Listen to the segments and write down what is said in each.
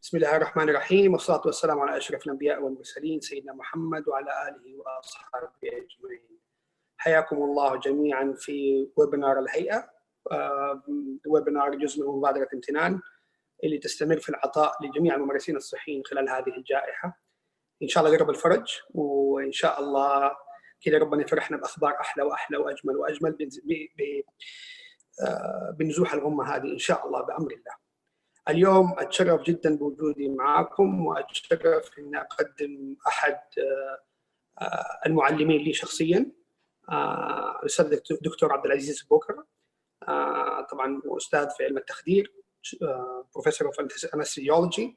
بسم الله الرحمن الرحيم والصلاة والسلام على أشرف الأنبياء والمرسلين سيدنا محمد وعلى آله وأصحابه أجمعين. حياكم الله جميعا في ويبينار الهيئة، ويبينار جزء من مبادرة امتنان اللي تستمر في العطاء لجميع الممارسين الصحيين خلال هذه الجائحة. إن شاء الله قرب الفرج، وإن شاء الله كده ربنا يفرحنا بأخبار أحلى وأحلى وأجمل وأجمل بنزوح الغمة هذه إن شاء الله بأمر الله. اليوم أتشرف جدا بوجودي معكم، وأتشرف أن أقدم أحد المعلمين لي شخصيا، الأستاذ دكتور عبد العزيز بوكر. طبعا أستاذ في علم التخدير، Professor of Anesthesiology.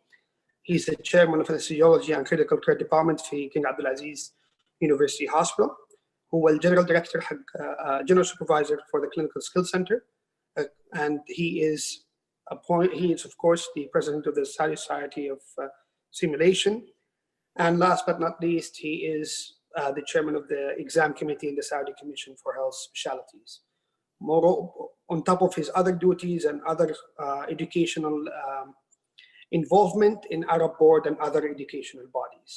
He's the chairman of Anesthesiology and Critical Care Department في King عبد العزيز University Hospital. هو الجنرال دايركتور حق General Supervisor for the Clinical Skills Center, and he is of course the president of the Saudi Society of Simulation, and last but not least he is the chairman of the exam committee in the Saudi Commission for Health Specialties. On top of his other duties and other educational involvement in Arab Board and other educational bodies.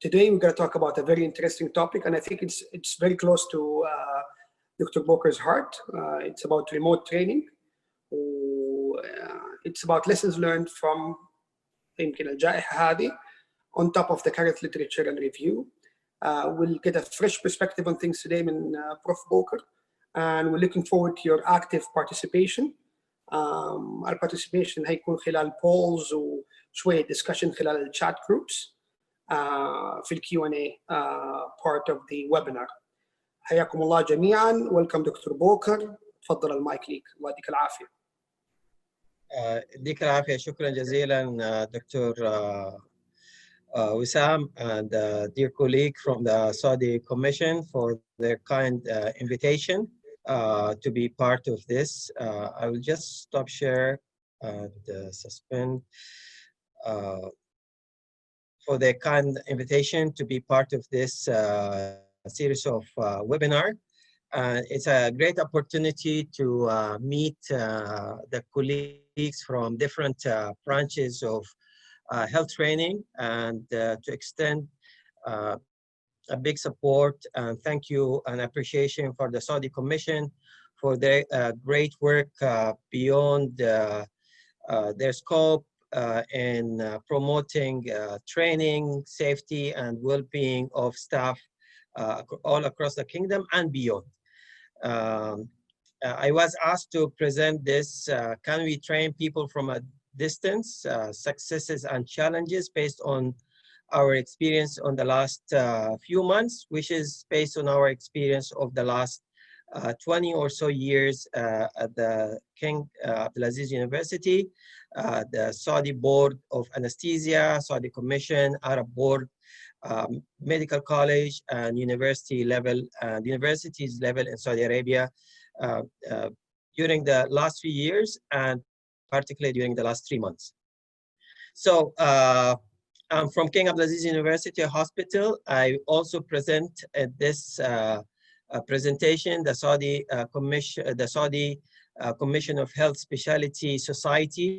Today we're going to talk about a very interesting topic, and I think it's very close to Dr. Boker's heart. It's about remote training. It's about lessons learned from يمكن الجائحة هذه, on top of the current literature and review. We'll get a fresh perspective on things today من Prof. Boker, and we're looking forward to your active participation. Our participation هيكون خلال polls وشوية discussion خلال الchat groups في ال Q&A part of the webinar. حياكم الله جميعا. Welcome Dr. Boker. تفضل المايك ليك. الله يديك العافية. يديك العافية. شكرا جزيلا دكتور Wissam and dear colleague from the Saudi Commission for their kind invitation to be part of this. I will just stop share and suspend for their kind invitation to be part of this series of webinar. It's a great opportunity to meet the colleagues from different branches of health training, and to extend a big support and thank you and appreciation for the Saudi Commission for their great work beyond their scope in promoting training, safety, and well-being of staff all across the kingdom and beyond. I was asked to present this, can we train people from a distance, successes and challenges based on our experience on the last few months, which is based on our experience of the last 20 or so years at the King Abdulaziz University, the Saudi Board of Anesthesia, Saudi Commission, Arab Board, medical college and universities level in Saudi Arabia during the last few years, and particularly during the last 3 months. So I'm from King Abdulaziz University Hospital. I also present at this presentation the Saudi Commission of Health Specialty Society,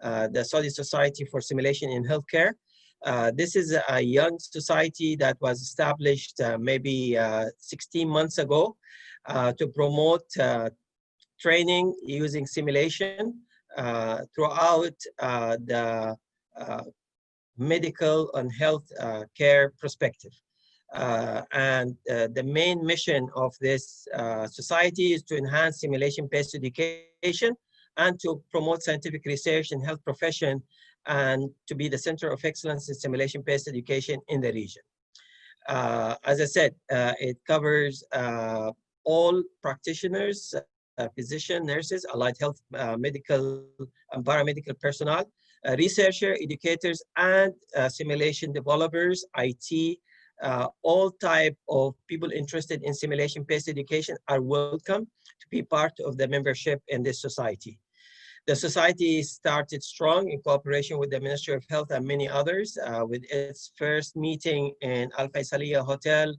the Saudi Society for Simulation in Healthcare. This is a young society that was established maybe 16 months ago to promote training using simulation throughout the medical and health care perspective. And the main mission of this society is to enhance simulation-based education and to promote scientific research in health profession, and to be the center of excellence in simulation-based education in the region. As I said, it covers all practitioners, physicians, nurses, allied health, medical and paramedical personnel, researchers, educators, and simulation developers, IT, all type of people interested in simulation-based education are welcome to be part of the membership in this society. The society started strong in cooperation with the Ministry of Health and many others, with its first meeting in Al Faisaliya Hotel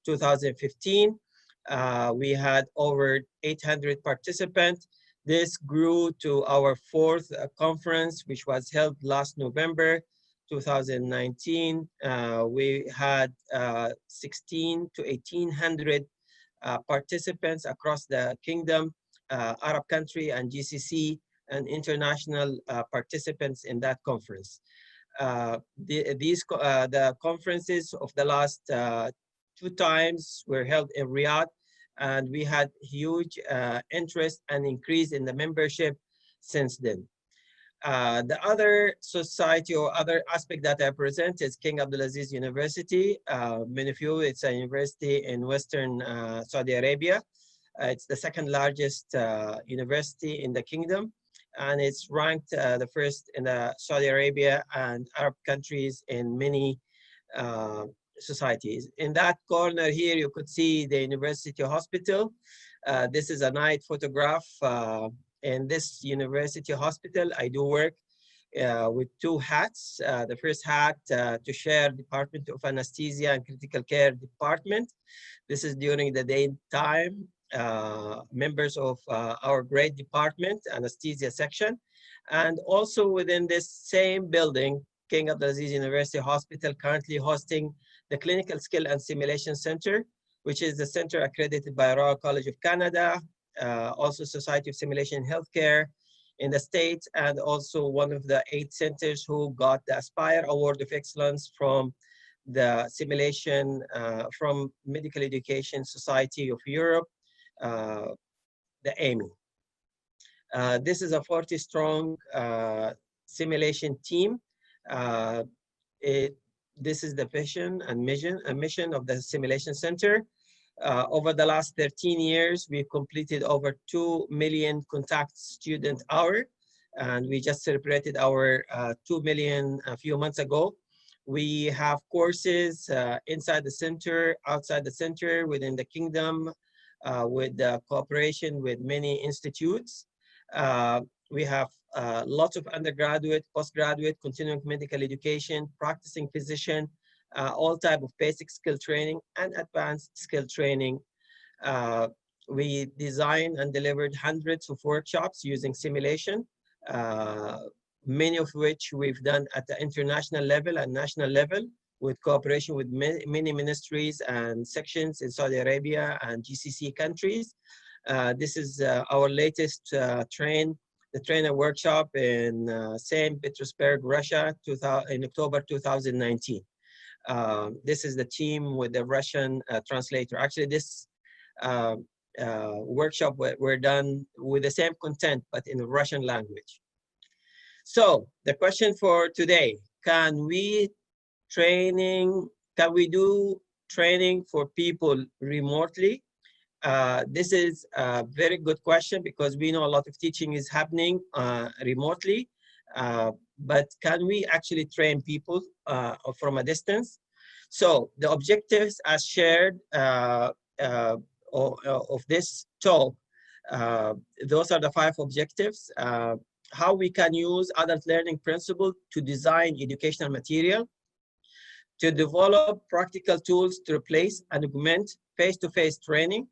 2015. We had over 800 participants. This grew to our fourth conference, which was held last November 2019. We had 16 to 1,800 participants across the kingdom, Arab country and GCC, and international participants in that conference. The conferences of the last 2 times were held in Riyadh, and we had huge interest and increase in the membership since then. The other society or other aspect that I present is King Abdulaziz University. Many of you, it's a university in Western Saudi Arabia. It's the second largest university in the kingdom, and it's ranked the first in Saudi Arabia and Arab countries in many societies. In that corner here, you could see the University Hospital. This is a night photograph. In this university hospital, I do work with 2 hats. The first hat to share Department of Anesthesia and Critical Care Department. This is during the daytime. Members of our great department, anesthesia section, and also within this same building, King Abdulaziz University Hospital, currently hosting the Clinical Skill and Simulation Center, which is the center accredited by Royal College of Canada, also Society of Simulation Healthcare in the States, and also one of the 8 centers who got the Aspire Award of Excellence from the simulation from Medical Education Society of Europe, the AMI. This is a 40-strong simulation team. This is the vision and mission of the Simulation Center. Over the last 13 years, we've completed over 2 million contact student hours, and we just celebrated our 2 million a few months ago. We have courses inside the center, outside the center, within the kingdom, with cooperation with many institutes. We have lots of undergraduate, postgraduate, continuing medical education, practicing physician, all type of basic skill training and advanced skill training. We designed and delivered hundreds of workshops using simulation, many of which we've done at the international level and national level with cooperation with many ministries and sections in Saudi Arabia and GCC countries. This is our latest the trainer workshop in St. Petersburg, Russia, in October 2019. This is the team with the Russian translator. Actually, this workshop were done with the same content, but in the Russian language. So the question for today, can we do training for people remotely? This is a very good question because we know a lot of teaching is happening remotely, but can we actually train people from a distance? So the objectives as shared of this talk, those are the 5 objectives. How we can use adult learning principles to design educational material, to develop practical tools to replace and augment face-to-face training,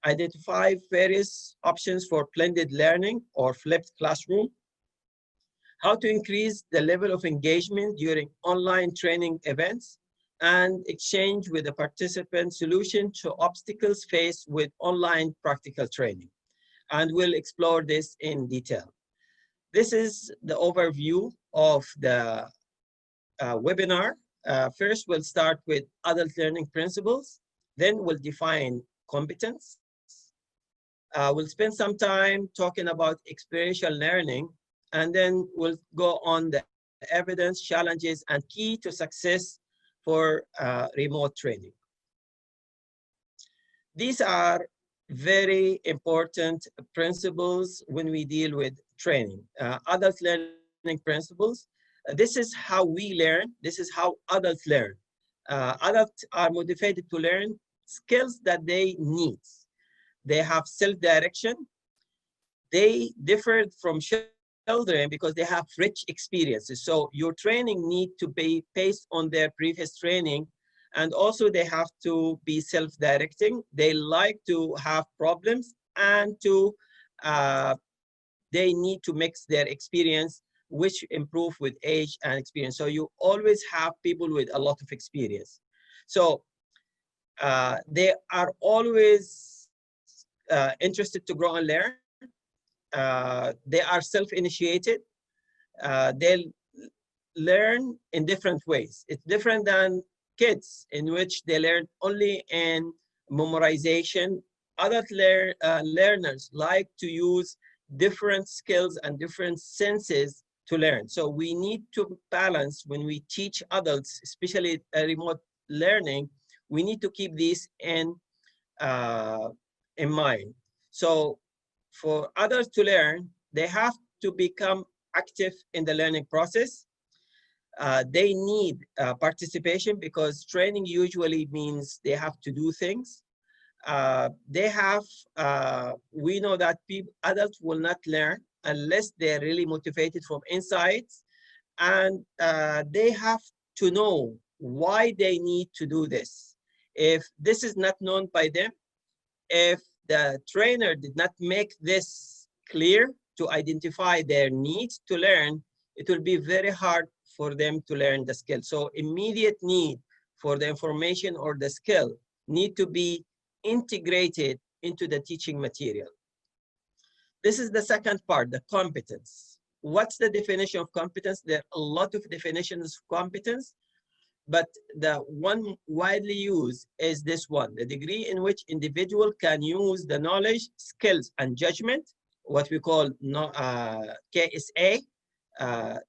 identify various options for blended learning or flipped classroom, how to increase the level of engagement during online training events, and exchange with the participant solution to obstacles faced with online practical training. And we'll explore this in detail. This is the overview of the webinar. First, we'll start with adult learning principles. Then we'll define competence. We'll spend some time talking about experiential learning, and then we'll go on the evidence, challenges, and key to success for remote training. These are very important principles when we deal with training. Adult learning principles. This is how we learn. This is how adults learn. Adults are motivated to learn skills that they need. They have self-direction. They differ from children because they have rich experiences. So your training need to be based on their previous training, and also they have to be self-directing. They like to have problems and to they need to mix their experience, which improve with age and experience. So you always have people with a lot of experience. So they are always interested to grow and learn. They are self-initiated. They'll learn in different ways. It's different than kids, in which they learn only in memorization. Adult learners like to use different skills and different senses to learn. So we need to balance when we teach adults, especially remote learning. We need to keep these in mind. So for others to learn, they have to become active in the learning process. They need participation, because training usually means they have to do things. We know that adults will not learn unless they're really motivated from inside, and they have to know why they need to do this. If this is not known by them, if the trainer did not make this clear to identify their needs to learn, it will be very hard for them to learn the skill. So immediate need for the information or the skill need to be integrated into the teaching material. This is the second part, the competence. What's the definition of competence? There are a lot of definitions of competence, but the one widely used is this one: the degree in which individual can use the knowledge, skills, and judgment, what we call KSA,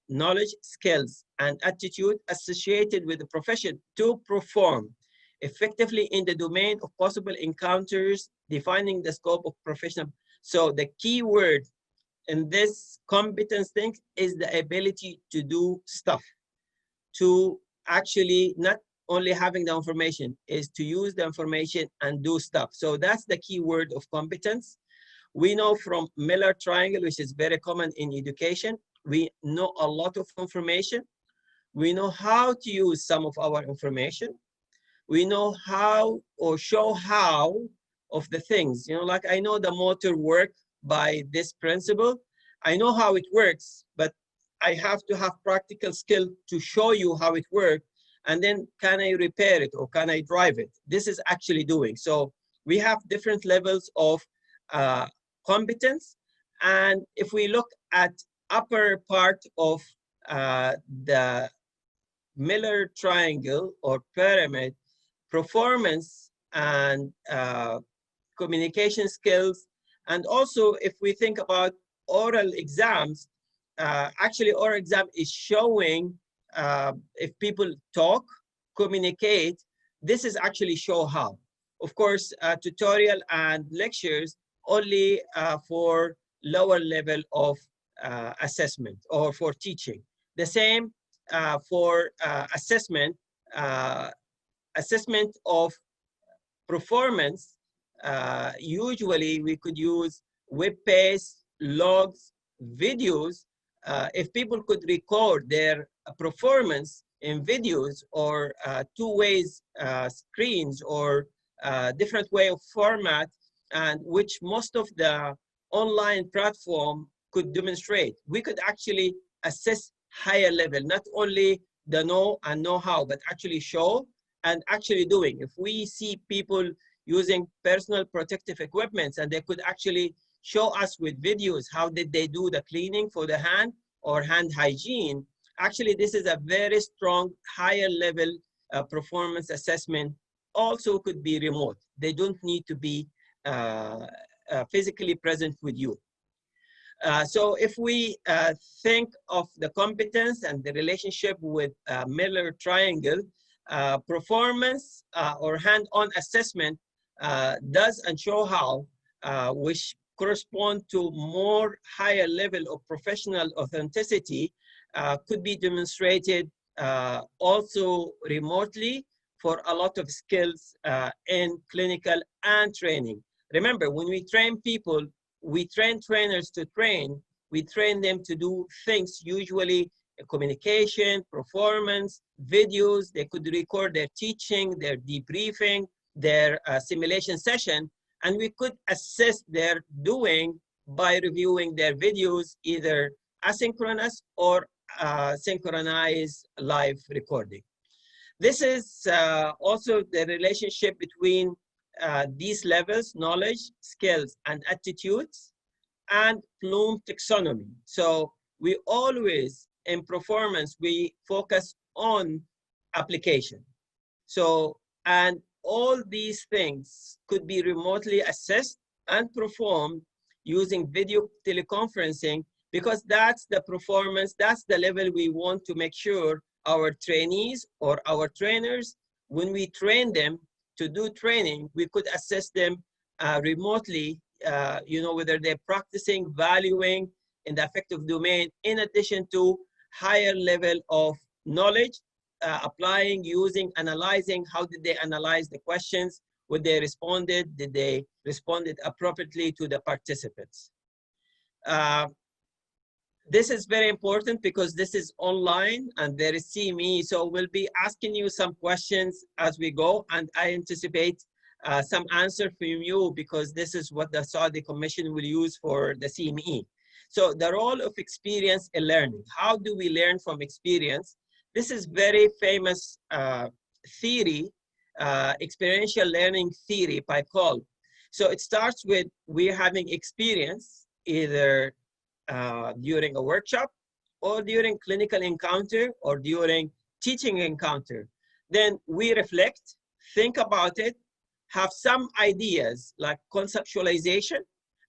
knowledge, skills, and attitude associated with the profession to perform effectively in the domain of possible encounters, defining the scope of professional. So the key word in this competence thing is the ability to do stuff, to actually not only having the information, is to use the information and do stuff. So that's the key word of competence. We know from Miller triangle, which is very common in education, we know a lot of information. We know how to use some of our information. We know how, or show how, of the things. You know, like I know the motor work by this principle. I know how it works, but I have to have practical skill to show you how it works. And then can I repair it, or can I drive it? This is actually doing. So we have different levels of competence. And if we look at upper part of the Miller triangle or pyramid, performance and communication skills, and also if we think about oral exams, actually oral exam is showing if people talk, communicate, this is actually show how. Of course, tutorial and lectures only for lower level of assessment or for teaching. The same for assessment of performance. Usually we could use web-based logs, videos. If people could record their performance in videos, or two-way screens, or different way of format, and which most of the online platform could demonstrate, we could actually assess higher level, not only the know and know-how, but actually show and actually doing. If we see people using personal protective equipment, and they could actually show us with videos how did they do the cleaning for the hand or hand hygiene, actually this is a very strong higher level performance assessment. Also could be remote. They don't need to be physically present with you. So if we think of the competence and the relationship with Miller triangle, performance or hand-on assessment does and show how, which correspond to more higher level of professional authenticity, could be demonstrated also remotely for a lot of skills in clinical and training. Remember, when we train people, we train trainers to train. We train them to do things, usually communication, performance, videos. They could record their teaching, their debriefing, their simulation session, and we could assess their doing by reviewing their videos, either asynchronous or synchronized live recording. This is also the relationship between these levels: knowledge, skills, and attitudes, and Bloom taxonomy. So we always, in performance, we focus on application. So, and all these things could be remotely assessed and performed using video teleconferencing, because that's the performance, that's the level we want to make sure our trainees or our trainers, when we train them to do training, we could assess them remotely, you know, whether they're practicing, valuing in the affective domain, in addition to higher level of knowledge, applying, using, analyzing. How did they analyze the questions? What they responded? Did they responded appropriately to the participants? This is very important because this is online and there is CME. So we'll be asking you some questions as we go, and I anticipate some answer from you, because this is what the Saudi Commission will use for the CME. So the role of experience in learning. How do we learn from experience? This is very famous theory, experiential learning theory by Kolb. So it starts with we're having experience either during a workshop or during clinical encounter or during teaching encounter. Then we reflect, think about it, have some ideas like conceptualization,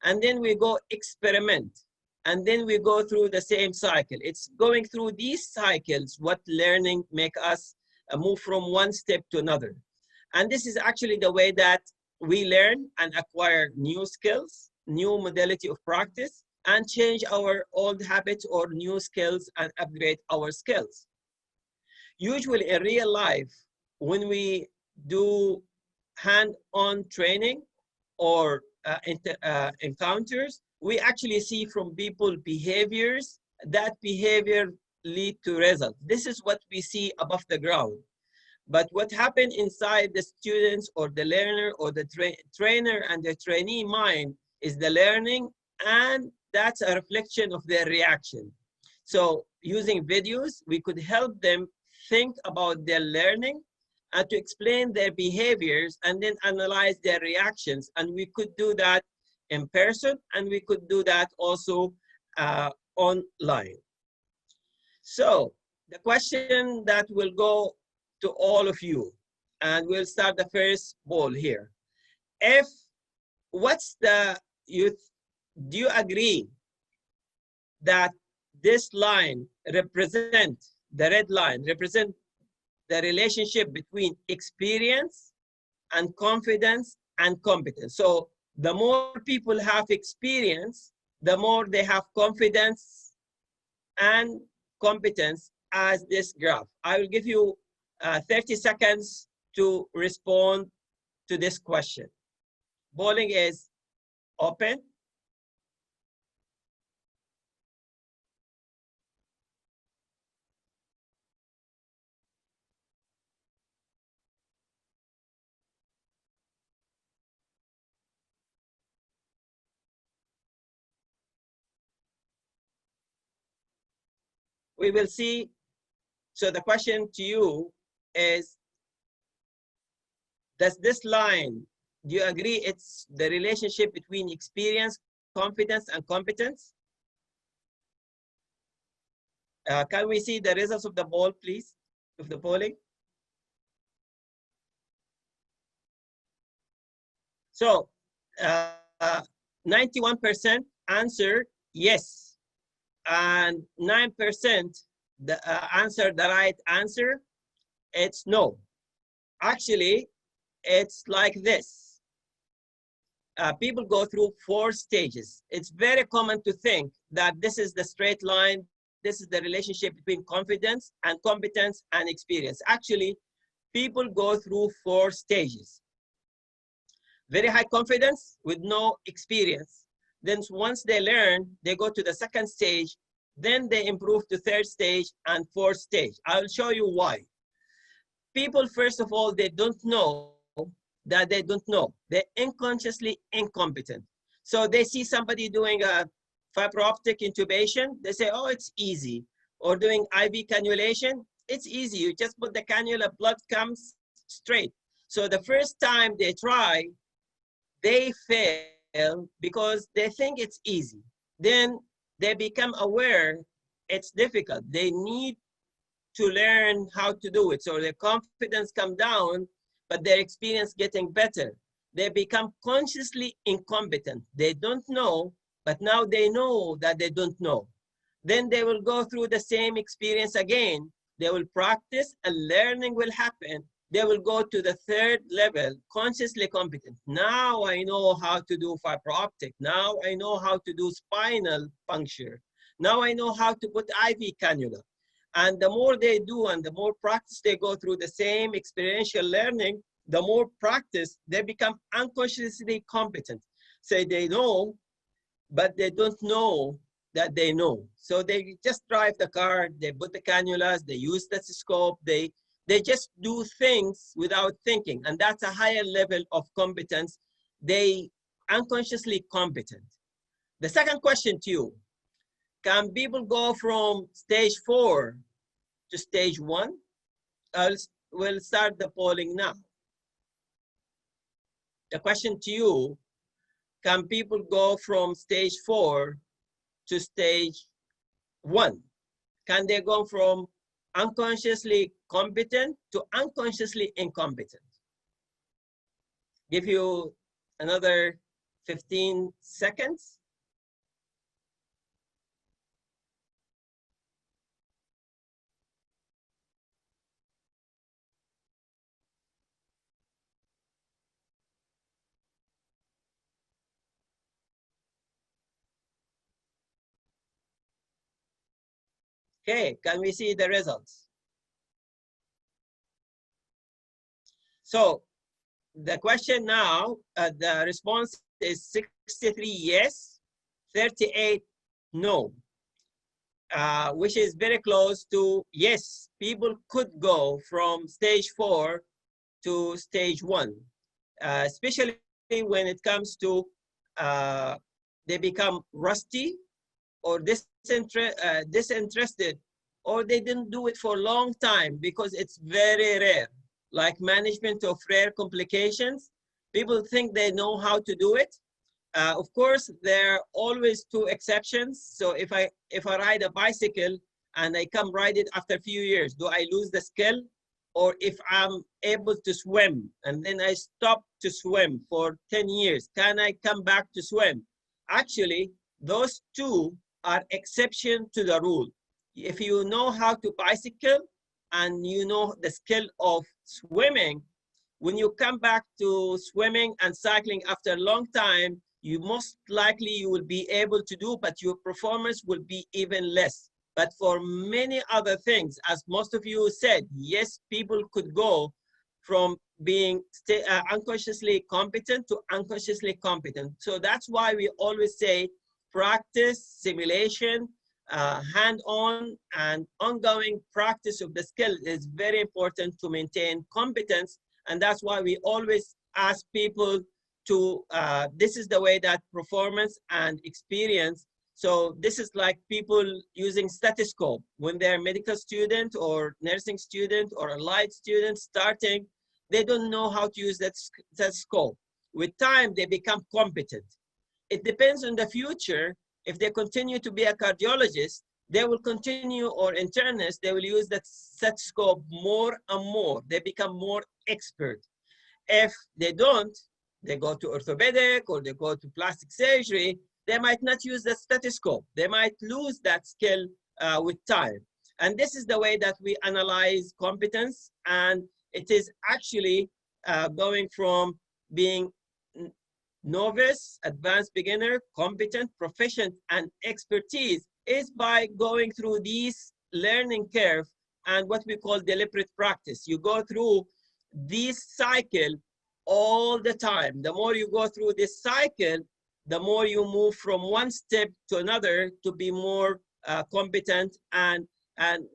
and then we go experiment. And then we go through the same cycle. It's going through these cycles what learning make us move from one step to another. And this is actually the way that we learn and acquire new skills, new modality of practice, and change our old habits or new skills and upgrade our skills. Usually in real life, when we do hand-on training or encounters, we actually see from people behaviors. That behavior lead to results. This is what we see above the ground. But what happened inside the students or the learner or the trainer and the trainee mind is the learning, and that's a reflection of their reaction. So using videos, we could help them think about their learning and to explain their behaviors and then analyze their reactions. And we could do that in person, and we could do that also online. So the question that will go to all of you, and we'll start the first poll here. Do you agree that this line represent, the red line represent the relationship between experience and confidence and competence? So the more people have experience, the more they have confidence and competence, as this graph. I will give you 30 seconds to respond to this question. Polling is open. We will see. So the question to you is, does this line, do you agree it's the relationship between experience, confidence, and competence? Can we see the results of the poll, please, of the polling? So 91% answered yes, and 9% answered the right answer. It's no. Actually, it's like this. People go through 4 stages. It's very common to think that this is the straight line. This is the relationship between confidence and competence and experience. Actually, people go through 4 stages. Very high confidence with no experience. Then once they learn, they go to the 2nd stage. Then they improve to 3rd stage and 4th stage. I will show you why. People, first of all, they don't know that they don't know. They're unconsciously incompetent. So they see somebody doing a fiber optic intubation, they say, oh, it's easy. Or doing IV cannulation, it's easy. You just put the cannula, blood comes straight. So the first time they try, they fail because they think it's easy. Then they become aware it's difficult. They need to learn how to do it. So their confidence come down, but their experience getting better. They become consciously incompetent. They don't know, but now they know that they don't know. Then they will go through the same experience again. They will practice and learning will happen. They will go to the third level, consciously competent. Now I know how to do fiber optic. Now I know how to do spinal puncture. Now I know how to put IV cannula. And the more they do and the more practice they go through the same experiential learning, the more practice, they become unconsciously competent. So they know, but they don't know that they know. So they just drive the car, they put the cannulas, they use stethoscope, they just do things without thinking. And that's a higher level of competence. They unconsciously competent. The second question to you, can people go from stage 4 to stage 1? We'll start the polling now. The question to you, can people go from stage 4 to stage 1? Can they go from unconsciously competent to unconsciously incompetent? Give you another 15 seconds. Okay, can we see the results? So the question now, the response is 63 yes, 38 no, which is very close to yes, people could go from stage 4 to stage 1, especially when it comes to they become rusty or disinterested, or they didn't do it for a long time because it's very rare, like management of rare complications. People think they know how to do it. Of course, there are always 2 exceptions. So if I ride a bicycle and I come ride it after a few years, do I lose the skill? Or if I'm able to swim and then I stop to swim for 10 years, can I come back to swim? Actually, those 2 are exception to the rule. If you know how to bicycle and you know the skill of swimming, when you come back to swimming and cycling after a long time, you most likely you will be able to do, but your performance will be even less. But for many other things, as most of you said, yes, people could go from being unconsciously competent to unconsciously competent. So that's why we always say practice, simulation, hand-on and ongoing practice of the skill is very important to maintain competence. And that's why we always ask people to, this is the way that performance and experience. So this is like people using stethoscope when they're a medical student or nursing student or a light student starting, they don't know how to use that stethoscope. With time, they become competent. It depends on the future. If they continue to be a cardiologist, they will continue, or internist, they will use that stethoscope more and more. They become more expert. If they don't, they go to orthopedic or they go to plastic surgery, they might not use the stethoscope. They might lose that skill with time. And this is the way that we analyze competence. And it is actually going from being novice, advanced beginner, competent, proficient, and expertise is by going through these learning curve and what we call deliberate practice. You go through this cycle all the time. The more you go through this cycle, the more you move from one step to another to be more competent. And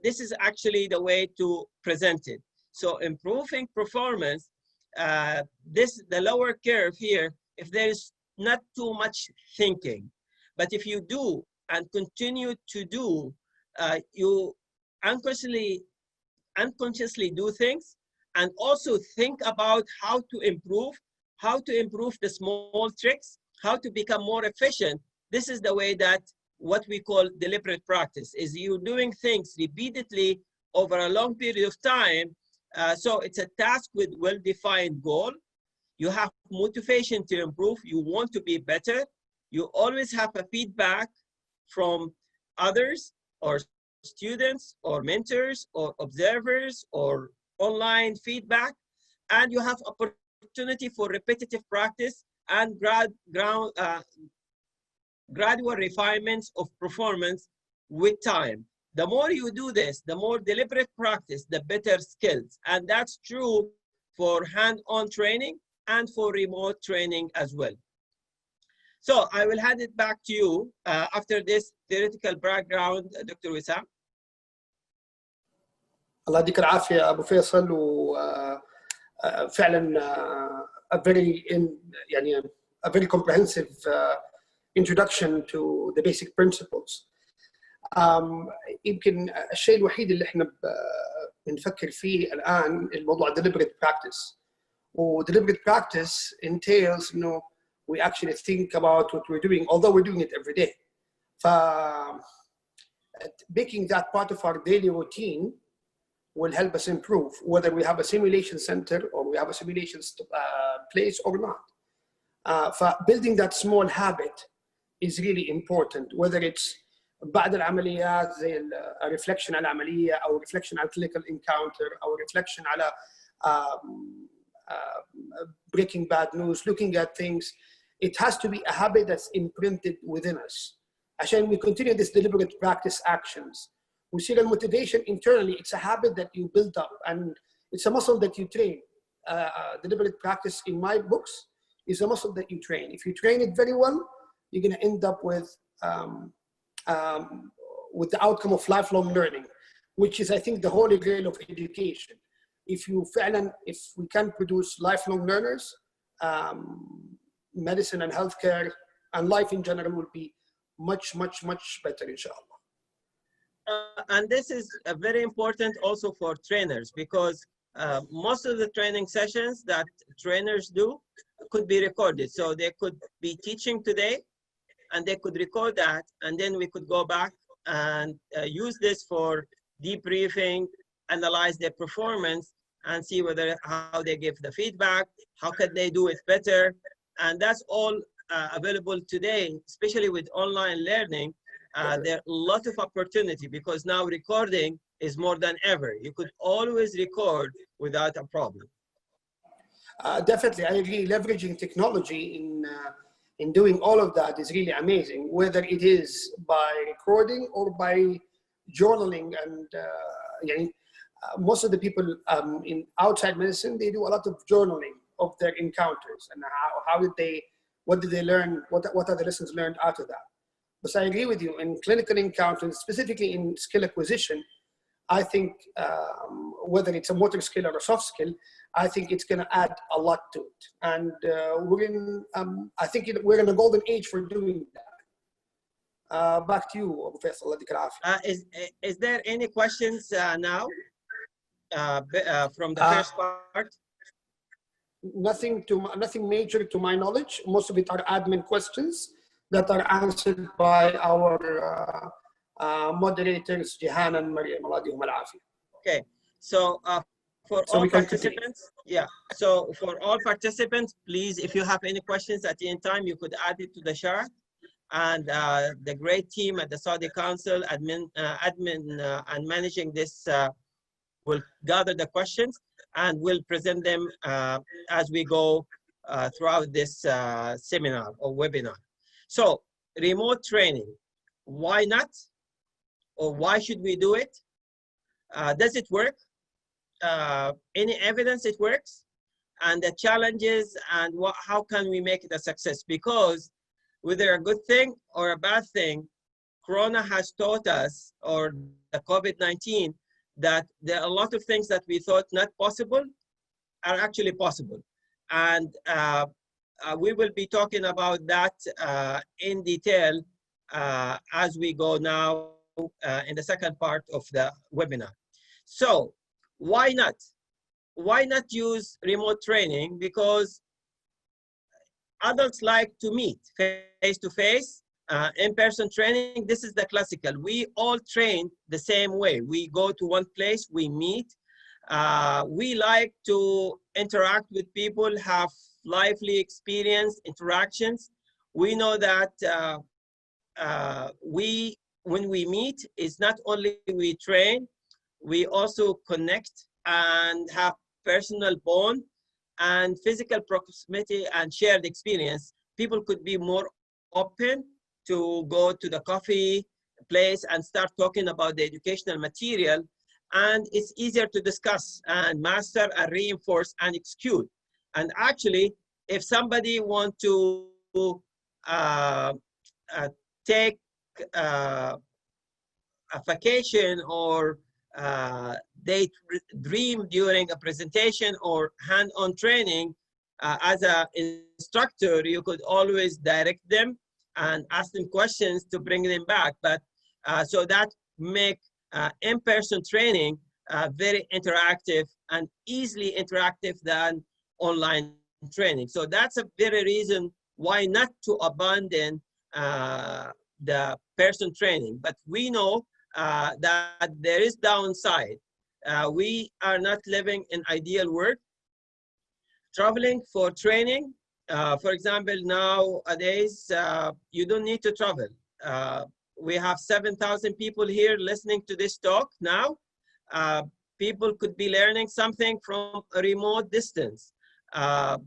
this is actually the way to present it. So improving performance, the lower curve here, if there is not too much thinking. But if you do and continue to do, you unconsciously do things, and also think about how to improve the small tricks, how to become more efficient. This is the way that what we call deliberate practice is you doing things repeatedly over a long period of time. So it's a task with well-defined goal. You have motivation to improve. You want to be better. You always have a feedback from others or students or mentors or observers or online feedback. And you have opportunity for repetitive practice and gradual refinements of performance with time. The more you do this, the more deliberate practice, the better skills. And that's true for hand-on training and for remote training as well. So I will hand it back to you after this theoretical background, Dr. Wissam. الله يديك العافية أبو فيصل، وفعلا a very comprehensive introduction to the basic principles. يمكن الشيء الوحيد اللي احنا بنفكر فيه الآن الموضوع deliberate practice. Deliberate practice entails, we actually think about what we're doing, although we're doing it every day. Making that part of our daily routine will help us improve, whether we have a simulation center or we have a simulation place or not. Building that small habit is really important, whether it's بعد العمليات زي reflection على العملية أو reflection على clinical encounter أو reflection على breaking bad news, looking at things. It has to be a habit that's imprinted within us. عشان we continue this deliberate practice actions. We see the motivation internally. It's a habit that you build up, and it's a muscle that you train. Deliberate practice in my books is a muscle that you train. If you train it very well, you're going to end up with the outcome of lifelong learning, which is, I think, the holy grail of education. If we can produce lifelong learners, medicine and healthcare and life in general will be much, much, much better, inshallah. And this is very important also for trainers, because most of the training sessions that trainers do could be recorded. So they could be teaching today and they could record that, and then we could go back and use this for debriefing, analyze their performance, and see how they give the feedback, how can they do it better. And that's all available today, especially with online learning. There are a lot of opportunity because now recording is more than ever. You could always record without a problem. Definitely, I agree. Leveraging technology in doing all of that is really amazing, whether it is by recording or by journaling. And most of the people in outside medicine, they do a lot of journaling of their encounters and what did they learn, what are the lessons learned out of that. But I agree with you, in clinical encounters, specifically in skill acquisition, I think whether it's a motor skill or a soft skill, I think it's going to add a lot to it. And I think we're in the golden age for doing that. Back to you, Professor. Is there any questions now from the first part? Nothing major to my knowledge. Most of it are admin questions that are answered by our moderators, Jihan and Maryam. Okay, so for all participants, so for all participants, please, if you have any questions at any time, you could add it to the chat, and the great team at the Saudi Council, admin and managing this will gather the questions and will present them as we go throughout this seminar or webinar. So remote training, why not? Or why should we do it? Does it work? Any evidence it works? And the challenges and how can we make it a success? Because whether a good thing or a bad thing, Corona has taught us, or the COVID-19, that there are a lot of things that we thought not possible are actually possible. And we will be talking about that in detail as we go now in the second part of the webinar. So why not? Why not use remote training? Because adults like to meet face-to-face. In-person training, this is the classical. We all train the same way. We go to one place, we meet. We like to interact with people, have lively experience, interactions. We know that when we meet, it's not only we train, we also connect and have personal bond and physical proximity and shared experience. People could be more open to go to the coffee place and start talking about the educational material, and it's easier to discuss and master and reinforce and execute. And actually, if somebody want to take a vacation or they dream during a presentation or hand-on training, as an instructor, you could always direct them and ask them questions to bring them back. But so that make in-person training very interactive and easily interactive than online training. So that's a very reason why not to abandon the person training. But we know that there is downside. We are not living in ideal world. Traveling for training, for example, nowadays, you don't need to travel. We have 7,000 people here listening to this talk now. People could be learning something from a remote distance.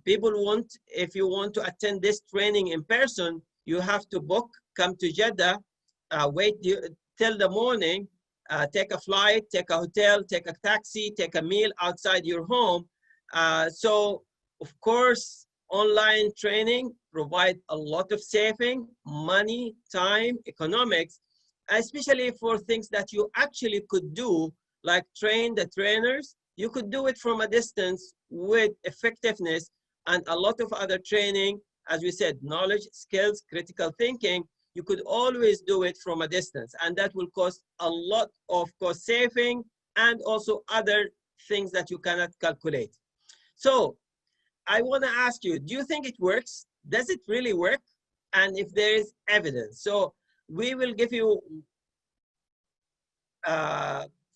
People want, if you want to attend this training in person, you have to book, come to Jeddah, wait till the morning, take a flight, take a hotel, take a taxi, take a meal outside your home. So, of course, online training provide a lot of saving, money, time, economics, especially for things that you actually could do, like train the trainers. You could do it from a distance with effectiveness, and a lot of other training, as we said, knowledge, skills, critical thinking, you could always do it from a distance, and that will cost a lot of cost saving and also other things that you cannot calculate. So I want to ask you, do you think it works? Does it really work? And if there is evidence. So we will give you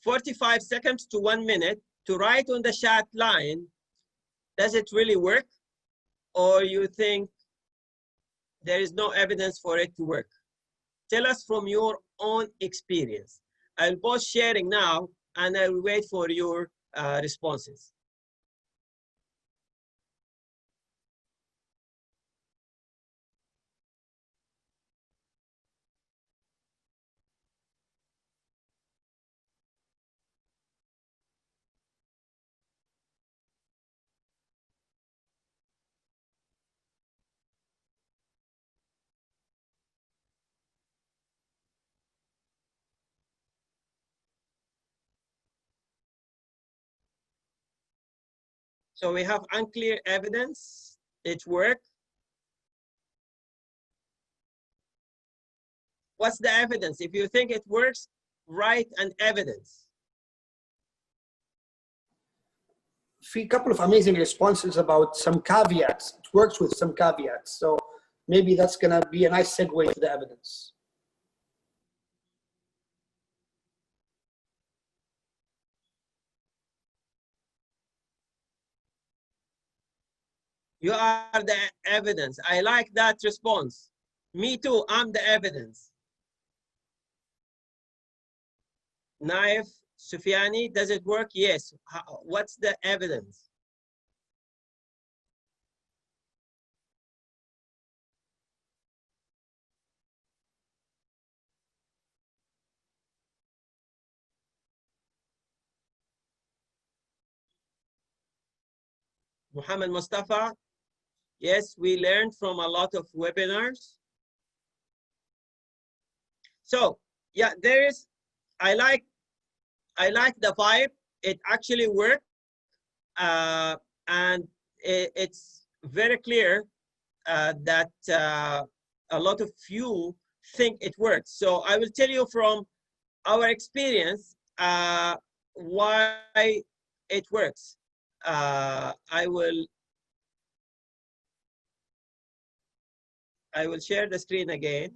45 seconds to 1 minute to write on the chat line, does it really work? Or you think there is no evidence for it to work? Tell us from your own experience. I'll pause sharing now and I'll wait for your responses. So we have unclear evidence, it worked. What's the evidence? If you think it works, write an evidence. A couple of amazing responses about some caveats. It works with some caveats. So maybe that's going to be a nice segue to the evidence. You are the evidence. I like that response. Me too, I'm the evidence. Naif Sufyani, does it work? Yes. What's the evidence? Muhammad Mustafa, yes, we learned from a lot of webinars. So yeah, there is, I like the vibe. It actually worked, and it's very clear that a lot of you think it works. So I will tell you from our experience why it works. I will share the screen again.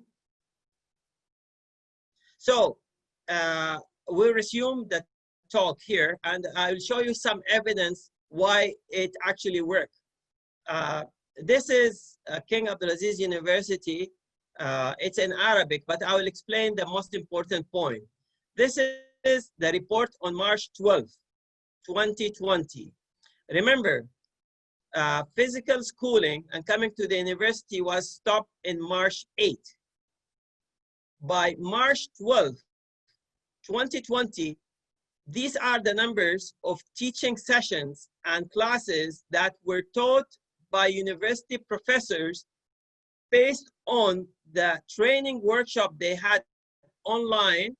So we'll resume the talk here, and I'll show you some evidence why it actually works. This is King Abdulaziz University. It's in Arabic, but I will explain the most important point. This is the report on March 12th, 2020. Remember, physical schooling and coming to the university was stopped in March 8th. By March 12th, 2020, these are the numbers of teaching sessions and classes that were taught by university professors based on the training workshop they had online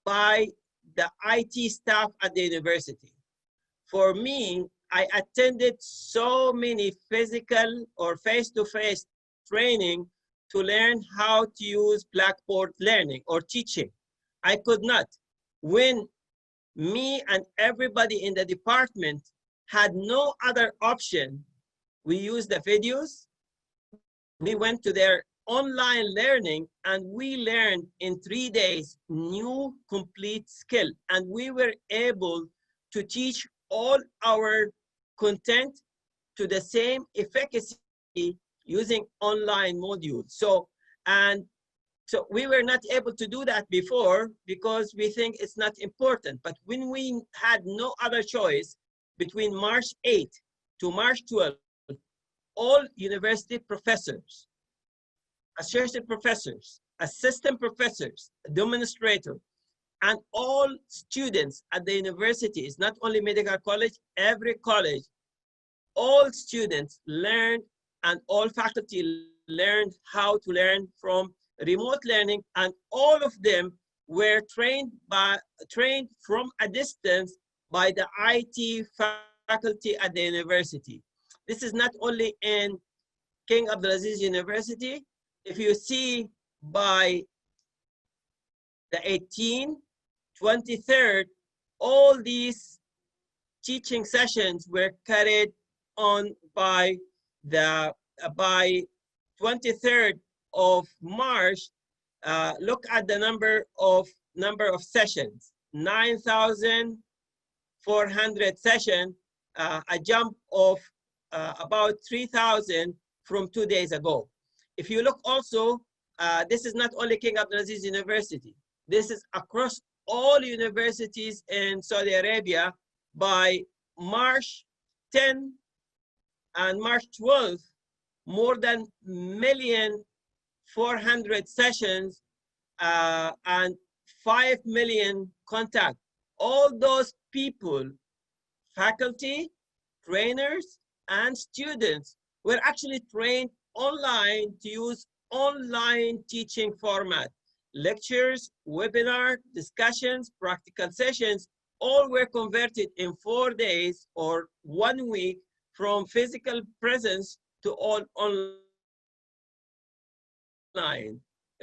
by the IT staff at the university. For me, I attended so many physical or face-to-face training to learn how to use Blackboard learning or teaching. I could not. When me and everybody in the department had no other option, we used the videos, we went to their online learning, and we learned in 3 days new complete skill. And we were able to teach all our content to the same efficacy using online modules. So we were not able to do that before because we think it's not important. But when we had no other choice between March 8th to March 12th, all university professors, associate professors, assistant professors, administrators, and all students at the universities, not only medical college, every college, all students learned and all faculty learned how to learn from remote learning, and all of them were trained from a distance by the IT faculty at the university. This is not only in King Abdulaziz University. If you see by the 18th, 23rd, all these teaching sessions were carried on by the 23rd of March. Look at the number of sessions, 9,400 sessions, a jump of about 3,000 from 2 days ago. If you look also, this is not only King Abdulaziz University. This is across all universities in Saudi Arabia. By March 10 and March 12, more than 1,400,000 sessions and 5 million contacts. All those people, faculty, trainers, and students were actually trained online to use online teaching format. Lectures, webinar, discussions, practical sessions, all were converted in 4 days or 1 week from physical presence to all online.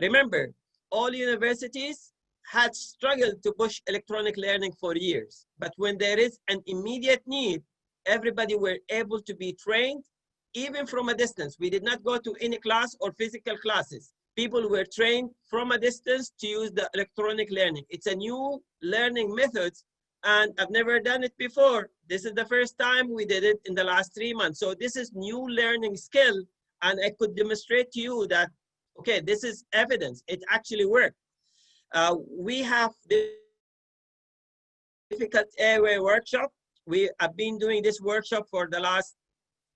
Remember, all universities had struggled to push electronic learning for years, but when there is an immediate need, everybody were able to be trained even from a distance. We did not go to any class or physical classes. People were trained from a distance to use the electronic learning. It's a new learning method, and I've never done it before. This is the first time we did it in the last 3 months. So this is new learning skill, and I could demonstrate to you that, okay, this is evidence. It actually worked. We have the difficult airway workshop. We have been doing this workshop for the last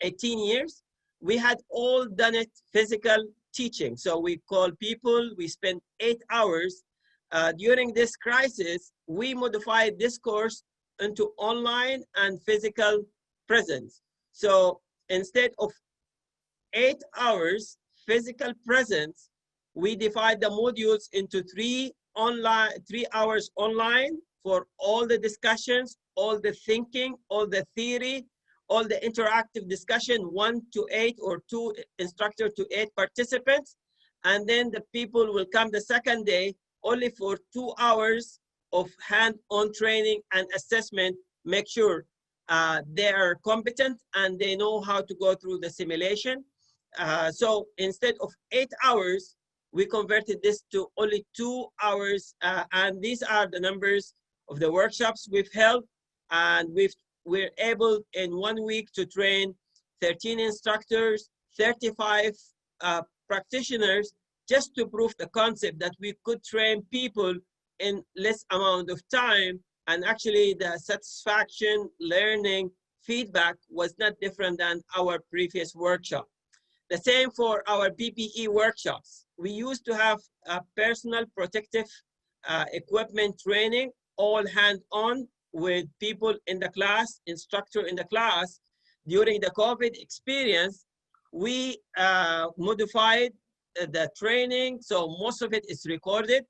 18 years. We had all done it physical teaching. So we call people, we spent 8 hours. During this crisis, we modified this course into online and physical presence. So instead of 8 hours physical presence, we divide the modules into 3 hours online for all the discussions, all the thinking, all the theory, all the interactive discussion, 1 to 8 or 2 instructor to 8 participants. And then the people will come the second day only for 2 hours of hand-on training and assessment, make sure they are competent and they know how to go through the simulation. So instead of 8 hours, we converted this to only 2 hours. And these are the numbers of the workshops we've held. And we're able in 1 week to train 13 instructors, 35 practitioners, just to prove the concept that we could train people in less amount of time. And actually the satisfaction, learning, feedback was not different than our previous workshop. The same for our PPE workshops. We used to have a personal protective equipment training, all hand-on with people in the class, instructor in the class. During the COVID experience, we modified the training, so most of it is recorded.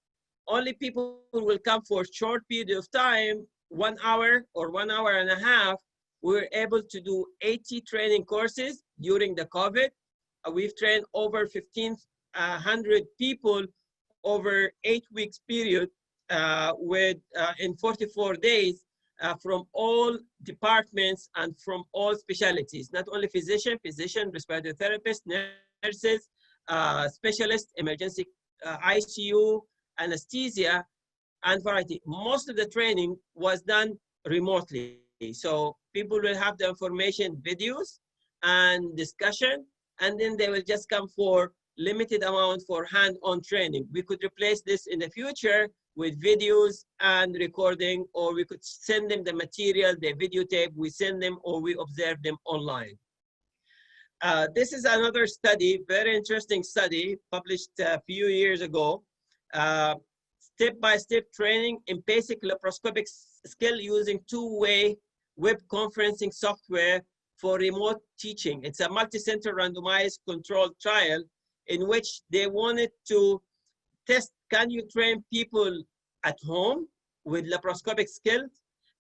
Only people will come for a short period of time, 1 hour or 1 hour and a half. We were able to do 80 training courses during the COVID. We've trained over 1,500 people over 8 weeks period in 44 days from all departments and from all specialties, not only physician, respiratory therapist, nurses, specialists, emergency ICU, anesthesia, and variety. Most of the training was done remotely. So people will have the information, videos and discussion, and then they will just come for limited amount for hand-on training. We could replace this in the future with videos and recording, or we could send them the material, the videotape, we send them or we observe them online. This is another study, very interesting study, published a few years ago. Step-by-step training in basic laparoscopic skill using two-way web conferencing software for remote teaching. It's a multi-center randomized controlled trial in which they wanted to test, can you train people at home with laparoscopic skills?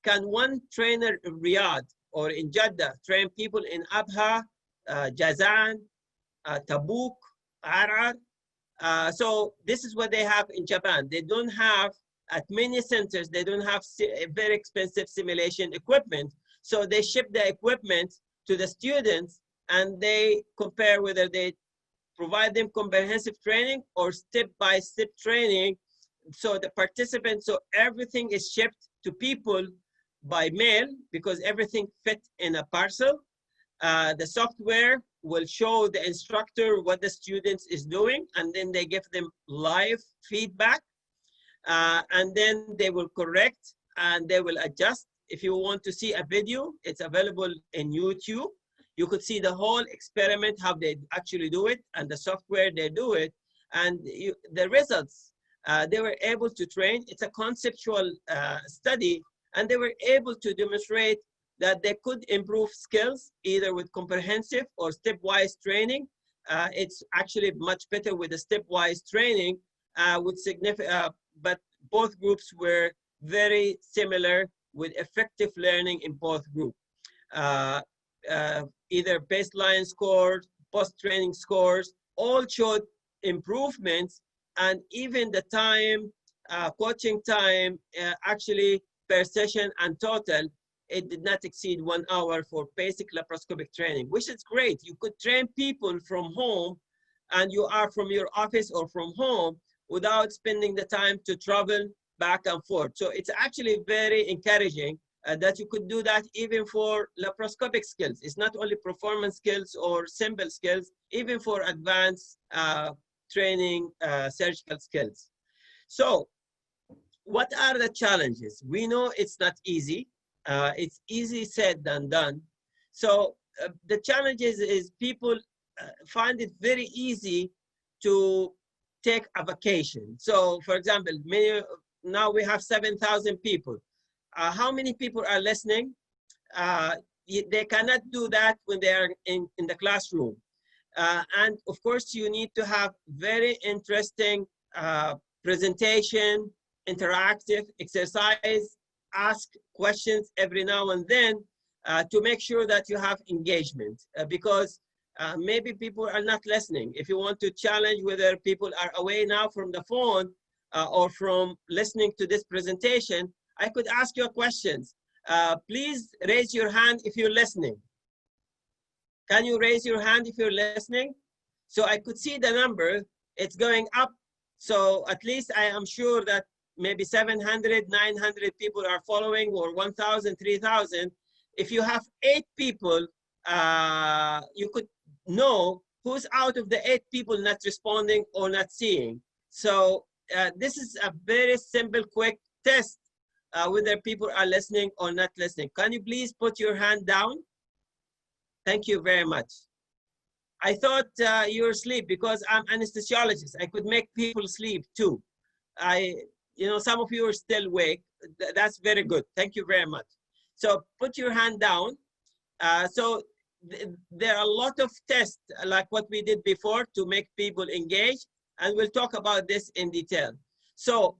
Can one trainer in Riyadh or in Jeddah train people in Abha, Jazan, Tabuk, Arar? So this is what they have in Japan. They don't have, at many centers, they don't have very expensive simulation equipment. So they ship the equipment to the students and they compare whether they provide them comprehensive training or step-by-step training. So the participants, so everything is shipped to people by mail because everything fit in a parcel. The software will show the instructor what the students is doing, and then they give them live feedback. And then they will correct and they will adjust. If you want to see a video, it's available in YouTube. You could see the whole experiment, how they actually do it, and the software they do it, and the results. They were able to train. It's a conceptual study, and they were able to demonstrate that they could improve skills either with comprehensive or stepwise training. It's actually much better with the stepwise training, with significant, but both groups were very similar with effective learning in both groups. Either baseline scores, post-training scores, all showed improvements, and even the time, coaching time, actually per session and total, it did not exceed 1 hour for basic laparoscopic training, which is great. You could train people from home, and you are from your office or from home without spending the time to travel back and forth. So it's actually very encouraging that you could do that even for laparoscopic skills. It's not only performance skills or simple skills, even for advanced training surgical skills. So what are the challenges? We know it's not easy. It's easy said than done. So the challenges is people find it very easy to take a vacation. So for example, now we have 7,000 people. How many people are listening? They cannot do that when they are in the classroom. And of course, you need to have very interesting presentation, interactive exercise, ask questions every now and then. to make sure that you have engagement, because maybe people are not listening. If you want to challenge whether people are away now from the phone or from listening to this presentation, I could ask you questions. Please raise your hand if you're listening. Can you raise your hand if you're listening? So I could see the number, it's going up. So at least I am sure that maybe 700, 900 people are following, or 1,000, 3,000. If you have 8 people, you could know who's out of the 8 people not responding or not seeing. So this is a very simple, quick test whether people are listening or not listening. Can you please put your hand down? Thank you very much. I thought you were asleep because I'm anesthesiologist. I could make people sleep too. Some of you are still awake. That's very good. Thank you very much. So put your hand down. There are a lot of tests like what we did before to make people engage, and we'll talk about this in detail. So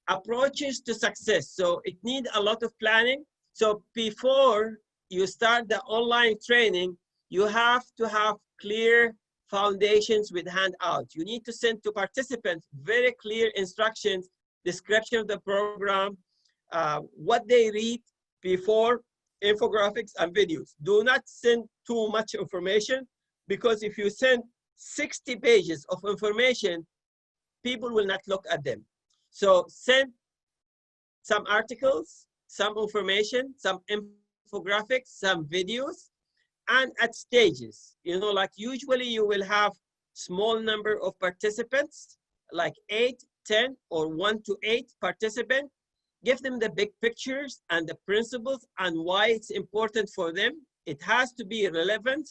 approaches to success. So it needs a lot of planning. So before you start the online training, you have to have clear foundations with handouts. You need to send to participants very clear instructions, description of the program, what they read before, infographics and videos. Do not send too much information, because if you send 60 pages of information, people will not look at them. So send some articles, some information, some infographics, some videos, and at stages. Like usually you will have small number of participants, like 8, 10, or 1 to 8 participants. Give them the big pictures and the principles and why it's important for them. It has to be relevant,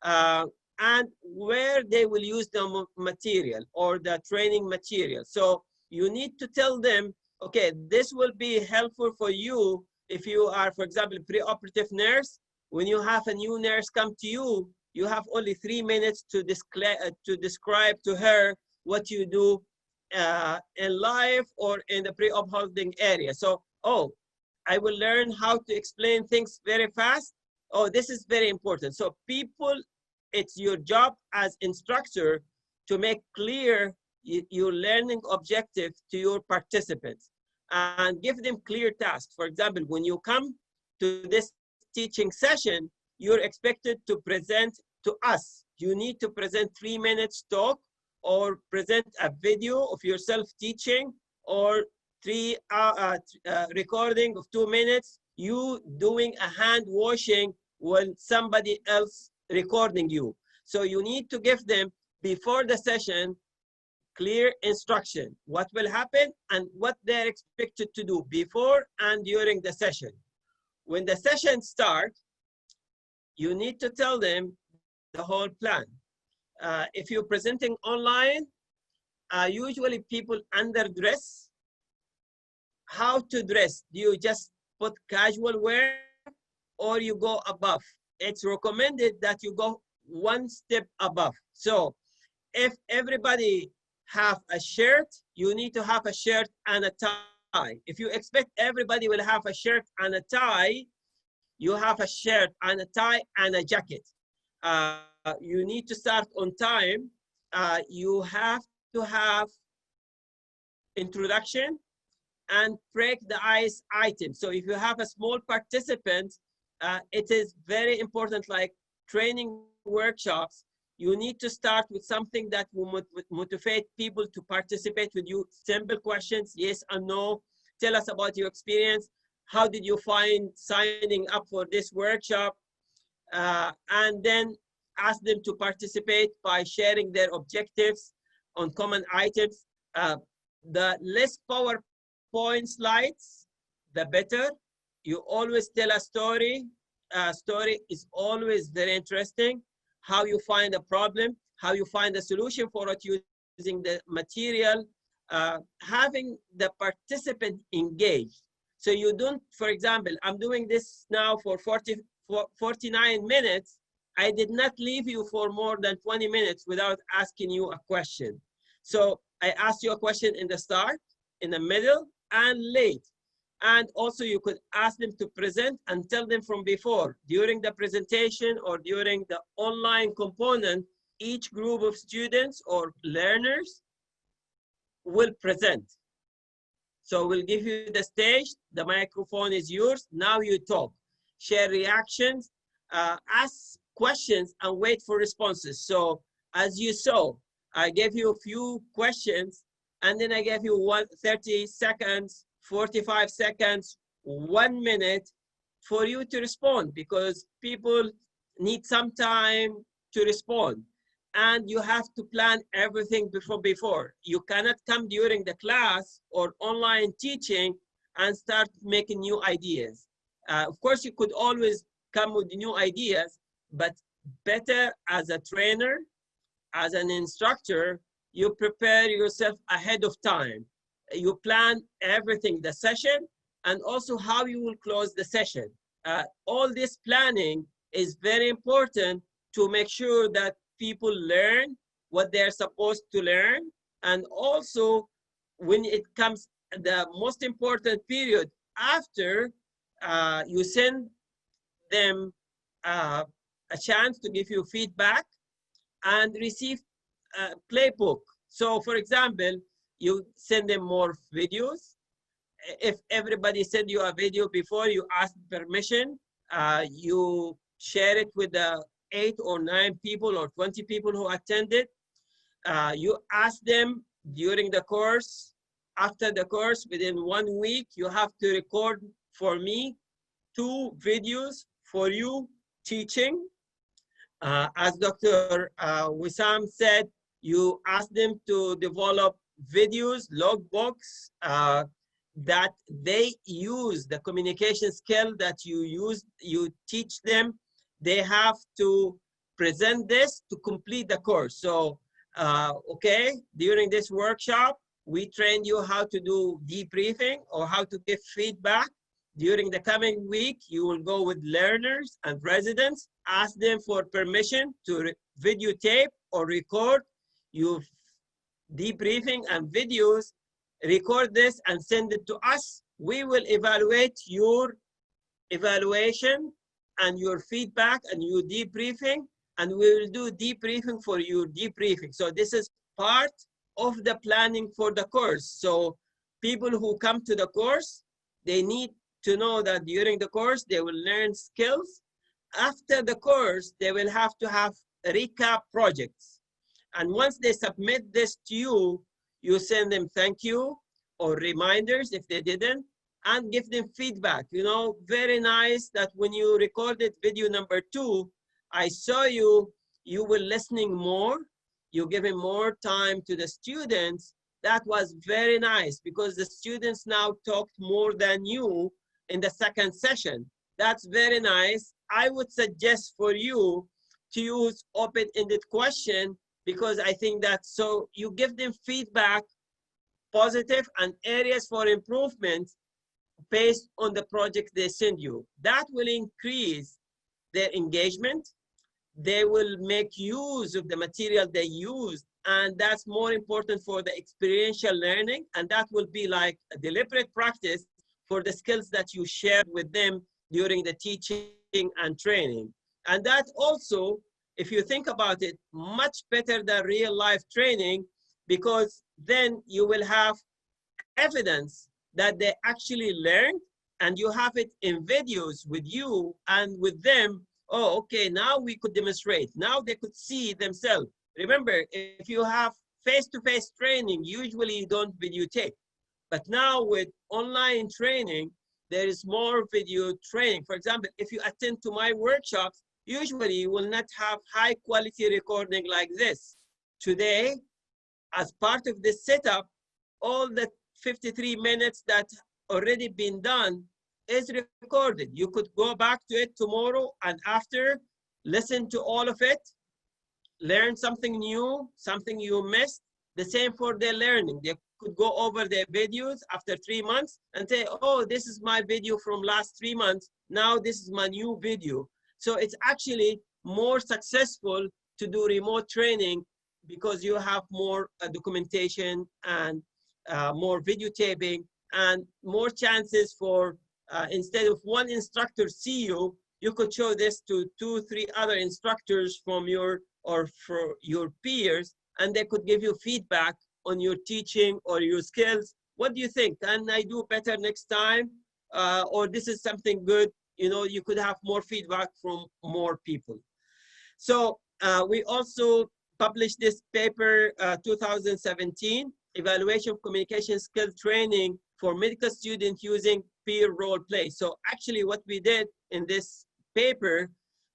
and where they will use the material or the training material. So you need to tell them, okay, this will be helpful for you if you are, for example, preoperative nurse. When you have a new nurse come to you, you have only 3 minutes to describe to her what you do in live or in the pre-op holding area. So, I will learn how to explain things very fast. This is very important. So people, it's your job as instructor to make clear your learning objective to your participants and give them clear tasks. For example, when you come to this teaching session, you're expected to present to us. You need to present 3 minutes talk, or present a video of yourself teaching, or recording of 2 minutes, you doing a hand washing when somebody else recording you. So you need to give them, before the session, clear instruction, what will happen and what they're expected to do before and during the session. When the session starts, you need to tell them the whole plan. If you're presenting online, usually people underdress. How to dress? Do you just put casual wear, or you go above? It's recommended that you go 1 step above. So if everybody have a shirt, you need to have a shirt and a tie. If you expect everybody will have a shirt and a tie, you have a shirt and a tie and a jacket. You need to start on time. You have to have introduction and break the ice item. So if you have a small participant, it is very important, like training workshops, you need to start with something that will motivate people to participate with you. Simple questions, yes and no. Tell us about your experience. How did you find signing up for this workshop? And then ask them to participate by sharing their objectives on common items. The less PowerPoint slides, the better. You always tell a story. Story is always very interesting. How you find a problem, how you find a solution for it using the material, having the participant engaged. So you don't, for example, I'm doing this now for 49 minutes. I did not leave you for more than 20 minutes without asking you a question. So I asked you a question in the start, in the middle, and late. And also you could ask them to present and tell them from before, during the presentation or during the online component, each group of students or learners will present. So we'll give you the stage, the microphone is yours, now you talk, share reactions, ask questions and wait for responses. So as you saw, I gave you a few questions and then I gave you 30 seconds, 45 seconds, 1 minute for you to respond, because people need some time to respond. And you have to plan everything before. You cannot come during the class or online teaching and start making new ideas. Of course, you could always come with new ideas, but better as a trainer, as an instructor, you prepare yourself ahead of time. You plan everything, the session, and also how you will close the session. All this planning is very important to make sure that people learn what they're supposed to learn. And also, when it comes the most important period after, you send them a chance to give you feedback and receive a playbook. So for example, you send them more videos. If everybody sent you a video before, you ask permission, you share it with the 8 or 9 people or 20 people who attended. You ask them during the course, after the course, within 1 week, you have to record for me 2 videos for you teaching. As Dr. Wissam said, you ask them to develop videos, logbooks, that they use the communication skill that you use, you teach them. They have to present this to complete the course. So, okay, during this workshop, we trained you how to do debriefing or how to give feedback. During the coming week, you will go with learners and residents, ask them for permission to videotape or record your debriefing and videos, record this and send it to us. We will evaluate your evaluation and your feedback and your debriefing, and we will do debriefing for your debriefing. So this is part of the planning for the course. So people who come to the course, they need to know that during the course, they will learn skills. After the course, they will have to have recap projects. And once they submit this to you, you send them thank you or reminders if they didn't, and give them feedback. You know, very nice that when you recorded video number 2, I saw you were listening more, you giving more time to the students. That was very nice because the students now talked more than you in the second session. That's very nice. I would suggest for you to use open-ended question, because I think that so you give them feedback, positive and areas for improvement based on the project they send you. That will increase their engagement. They will make use of the material they used, and that's more important for the experiential learning, and that will be like a deliberate practice for the skills that you shared with them during the teaching and training. And that also, if you think about it, much better than real life training, because then you will have evidence that they actually learned, and you have it in videos with you and with them. Oh, okay, now we could demonstrate. Now they could see themselves. Remember, if you have face-to-face training, usually you don't videotape. But now with online training, there is more video training. For example, if you attend to my workshops, usually you will not have high quality recording like this. Today, as part of this setup, all the 53 minutes that already been done is recorded. You could go back to it tomorrow and after, listen to all of it, learn something new, something you missed. The same for their learning. They could go over their videos after 3 months and say, oh, this is my video from last 3 months. Now this is my new video. So it's actually more successful to do remote training because you have more documentation and more videotaping and more chances for, instead of one instructor see you, you could show this to 2, 3 other instructors from your, or for your peers, and they could give you feedback on your teaching or your skills. What do you think? Can I do better next time? Or this is something good? You know, you could have more feedback from more people. So we also published this paper, 2017, Evaluation of Communication Skill Training for Medical Students Using Peer Role Play. So actually what we did in this paper,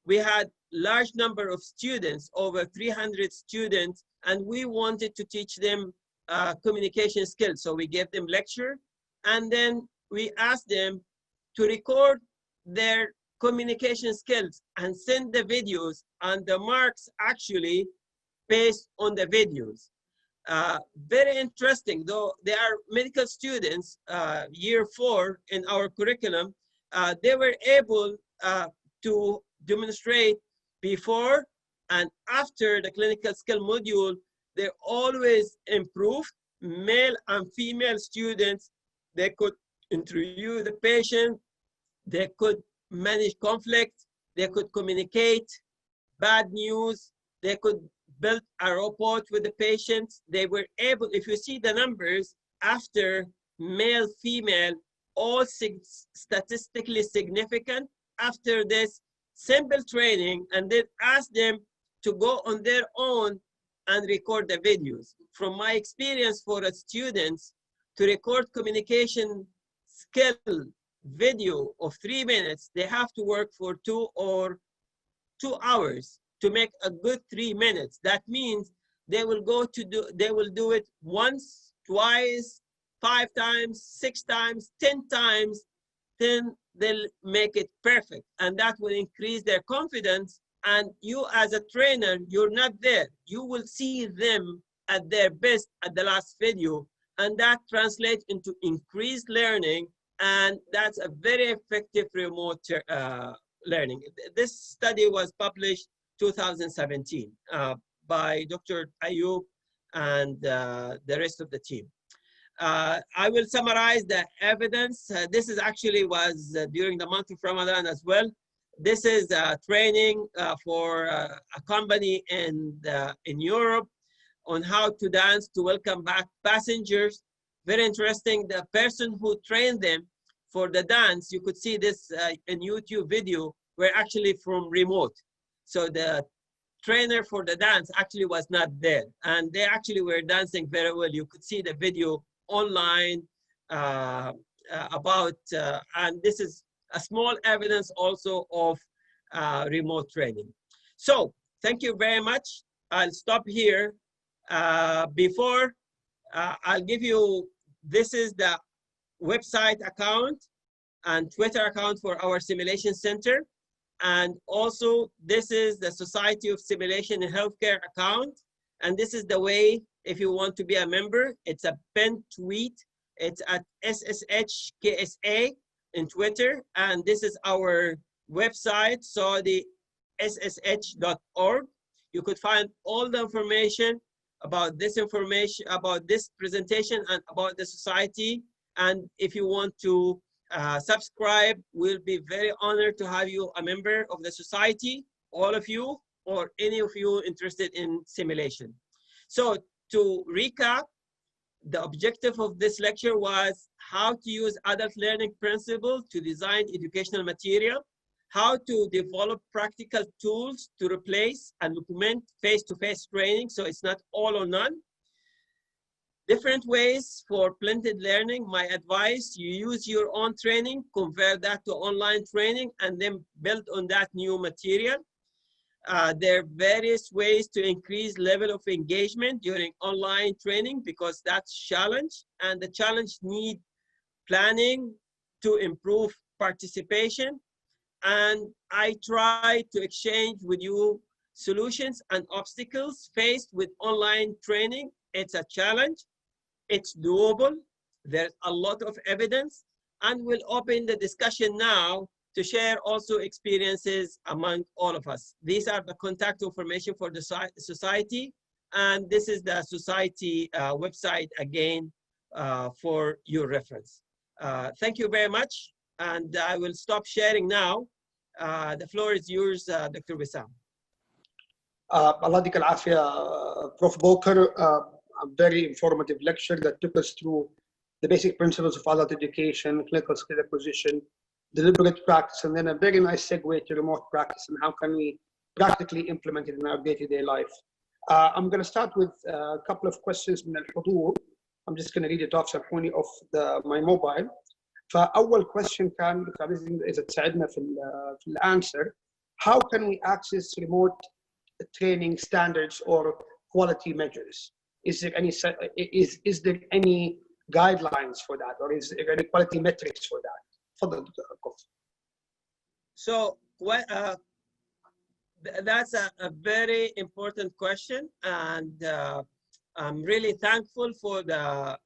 we had large number of students, over 300 students, and we wanted to teach them communication skills. So we gave them lecture, and then we asked them to record their communication skills and send the videos, and the marks actually based on the videos. Very interesting, though they are medical students, year 4 in our curriculum, they were able to demonstrate before and after the clinical skill module. They always improved. Male and female students, they could interview the patient, they could manage conflict, they could communicate bad news, they could build a rapport with the patients. They were able, if you see the numbers after male, female, all statistically significant after this simple training, and then ask them to go on their own and record the videos. From my experience for the students, to record communication skill video of 3 minutes, they have to work for 2 hours to make a good 3 minutes. That means they will do it once, twice, 5 times, 6 times, 10 times, then they'll make it perfect. And that will increase their confidence. And you as a trainer, you're not there. You will see them at their best at the last video. And that translates into increased learning. And that's a very effective remote learning. This study was published 2017 by Dr. Ayub and the rest of the team. I will summarize the evidence. This is actually was during the month of Ramadan as well. This is training for a company in Europe on how to dance to welcome back passengers. Very interesting. The person who trained them for the dance, you could see this in YouTube video, were actually from remote. So the trainer for the dance actually was not there, and they actually were dancing very well. You could see the video online about, and this is a small evidence also of remote training. So thank you very much. I'll stop here. Before I'll give you, this is the website account and Twitter account for our simulation center. And also this is the Society of Simulation in Healthcare account. And this is the way, if you want to be a member, it's a pinned tweet. It's at SSHKSA in Twitter. And this is our website, so the schs.org. You could find all the information about this presentation and about the society. And if you want to subscribe, we'll be very honored to have you a member of the society, all of you, or any of you interested in simulation. So to recap, the objective of this lecture was how to use adult learning principles to design educational material, how to develop practical tools to replace and document face-to-face training, so it's not all or none. Different ways for blended learning. My advice, you use your own training, convert that to online training, and then build on that new material. There are various ways to increase level of engagement during online training, because that's challenge, and the challenge need planning to improve participation. And I try to exchange with you solutions and obstacles faced with online training. It's a challenge. It's doable. There's a lot of evidence, and we'll open the discussion now to share also experiences among all of us. These are the contact information for the society, and this is the society website again for your reference. Thank you very much. And I will stop sharing now. The floor is yours, Dr. Wissam. Allah يديك العافية, Prof. Boker. A very informative lecture that took us through the basic principles of adult education, clinical skill acquisition, deliberate practice, and then a very nice segue to remote practice and how can we practically implement it in our day-to-day life. I'm going to start with a couple of questions من الحضور. I'm just going to read it off سامحوني off my mobile. فأول question كان إذا تساعدنا في الأنسر, how can we access remote training standards or quality measures? Is there any guidelines for that, or is there any quality metrics for that? تفضل دكتور. So that's a very important question, and I'm really thankful for the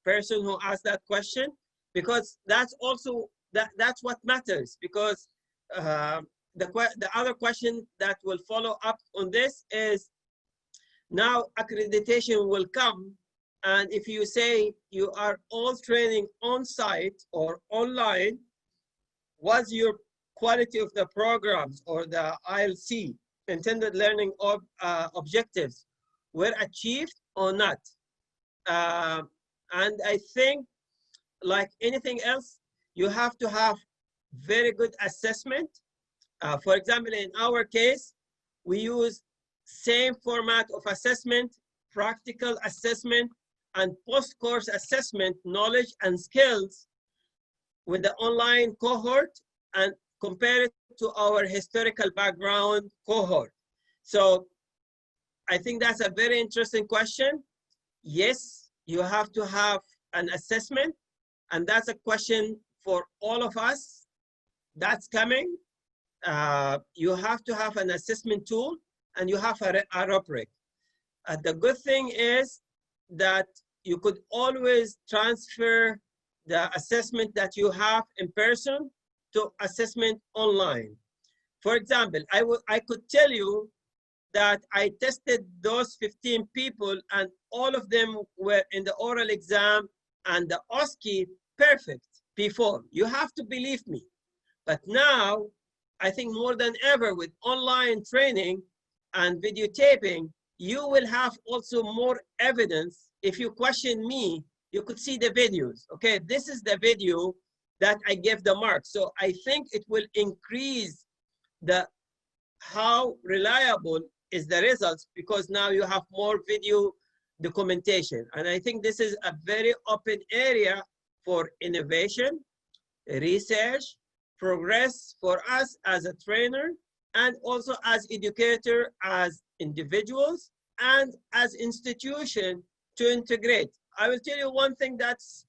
person who asked that question, because that's also that's what matters. Because the other question that will follow up on this is, now accreditation will come, and if you say you are all training on site or online, was your quality of the programs or the ILC, intended learning objectives, were achieved or not? And I think, like anything else, you have to have very good assessment. For example, in our case, we use same format of assessment, practical assessment, and post-course assessment, knowledge and skills, with the online cohort, and compare it to our historical background cohort. So I think that's a very interesting question. Yes, you have to have an assessment, and that's a question for all of us that's coming. You have to have an assessment tool, and you have a rubric. The good thing is that you could always transfer the assessment that you have in person to assessment online. For example, I could tell you that I tested those 15 people, and all of them were in the oral exam and the OSCE perfect before. You have to believe me. But now, I think more than ever with online training and videotaping, you will have also more evidence. If you question me, you could see the videos. Okay, this is the video that I gave the mark. So I think it will increase how reliable is the results, because now you have more video documentation. And I think this is a very open area for innovation, research, progress for us as a trainer, and also as educator, as individuals, and as institution to integrate. I will tell you one thing that's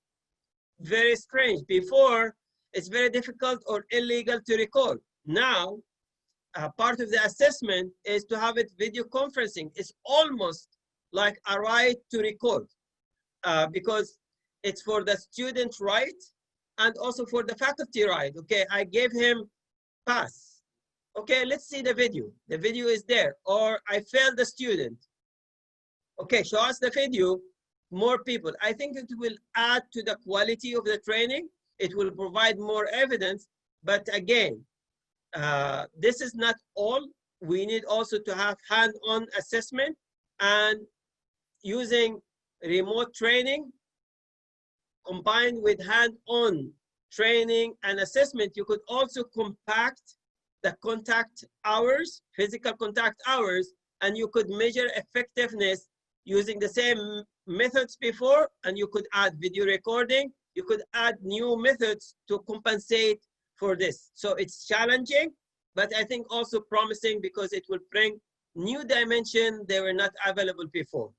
very strange. Before, it's very difficult or illegal to record. Now, part of the assessment is to have it video conferencing. It's almost like a right to record, because it's for the student right and also for the faculty right. Okay, I gave him pass. Okay, let's see the video. The video is there. Or I failed the student. Okay, show us the video. More people. I think it will add to the quality of the training. It will provide more evidence. But again, this is not all. We need also to have hand-on assessment, and using remote training combined with hand-on training and assessment, you could also compact the contact hours, physical contact hours, and you could measure effectiveness using the same methods before, and you could add video recording. You could add new methods to compensate for this. So it's challenging, but I think also promising, because it will bring new dimension they were not available before.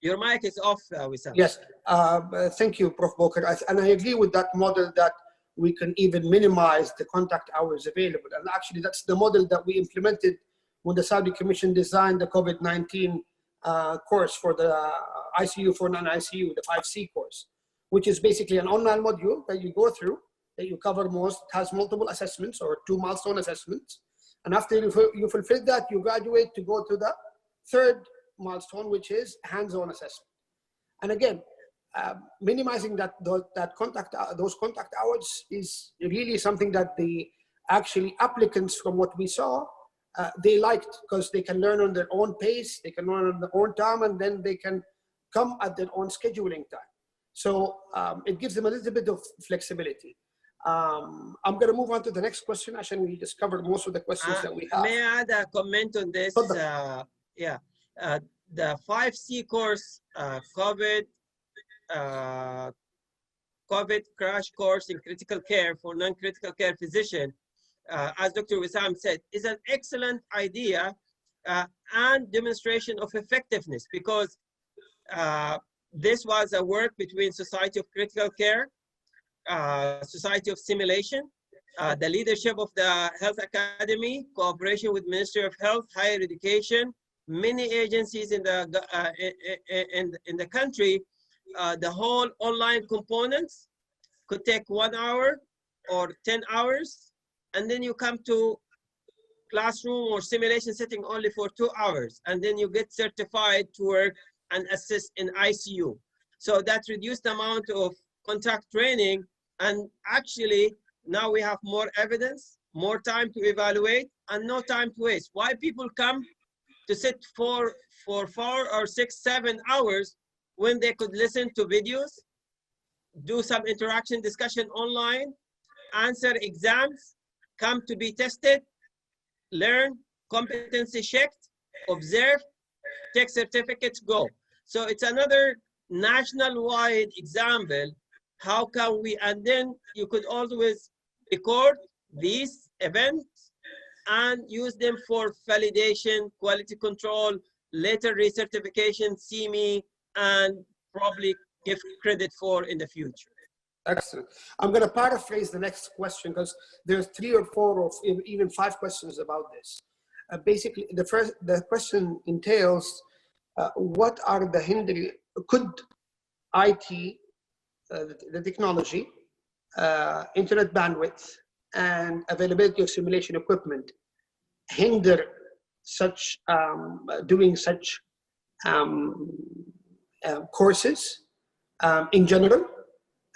Your mic is off, Wissam. Yes, thank you, Prof. Boker. And I agree with that model that we can even minimize the contact hours available. And actually, that's the model that we implemented when the Saudi Commission designed the COVID-19 course for the ICU for non-ICU, the 5C course, which is basically an online module that you go through, that you cover most, has multiple assessments or 2 milestone assessments. And after you fulfill that, you graduate to go to the third milestone, which is hands-on assessment. And again, minimizing those contact hours is really something that the actually applicants, from what we saw, they liked, because they can learn on their own pace, they can learn on their own time, and then they can come at their own scheduling time. So it gives them a little bit of flexibility. I'm going to move on to the next question. Actually, we just covered most of the questions that we have. May I add a comment on this? Yeah, the 5C course, COVID crash course in critical care for non-critical care physician, as Dr. Wissam said, is an excellent idea and demonstration of effectiveness, because this was a work between Society of Critical Care, Society of Simulation, the leadership of the Health Academy, cooperation with Ministry of Health, Higher Education, many agencies in the country. The whole online components could take 1 hour or 10 hours, and then you come to classroom or simulation setting only for 2 hours, and then you get certified to work and assist in ICU. So that reduced the amount of contact training, and actually now we have more evidence, more time to evaluate, and no time to waste. Why people come to sit for 4 or 6, 7 hours when they could listen to videos, do some interaction discussion online, answer exams, come to be tested, learn, competency checked, observe, take certificates, go. So it's another national-wide example. How can we, and then you could always record these events and use them for validation, quality control, later recertification, CME, and probably give credit for in the future. Excellent. I'm going to paraphrase the next question, because there's 3 or 4 or even 5 questions about this. Basically, the question entails, what are the could IT, the technology, internet bandwidth, and availability of simulation equipment hinder such doing such courses in general?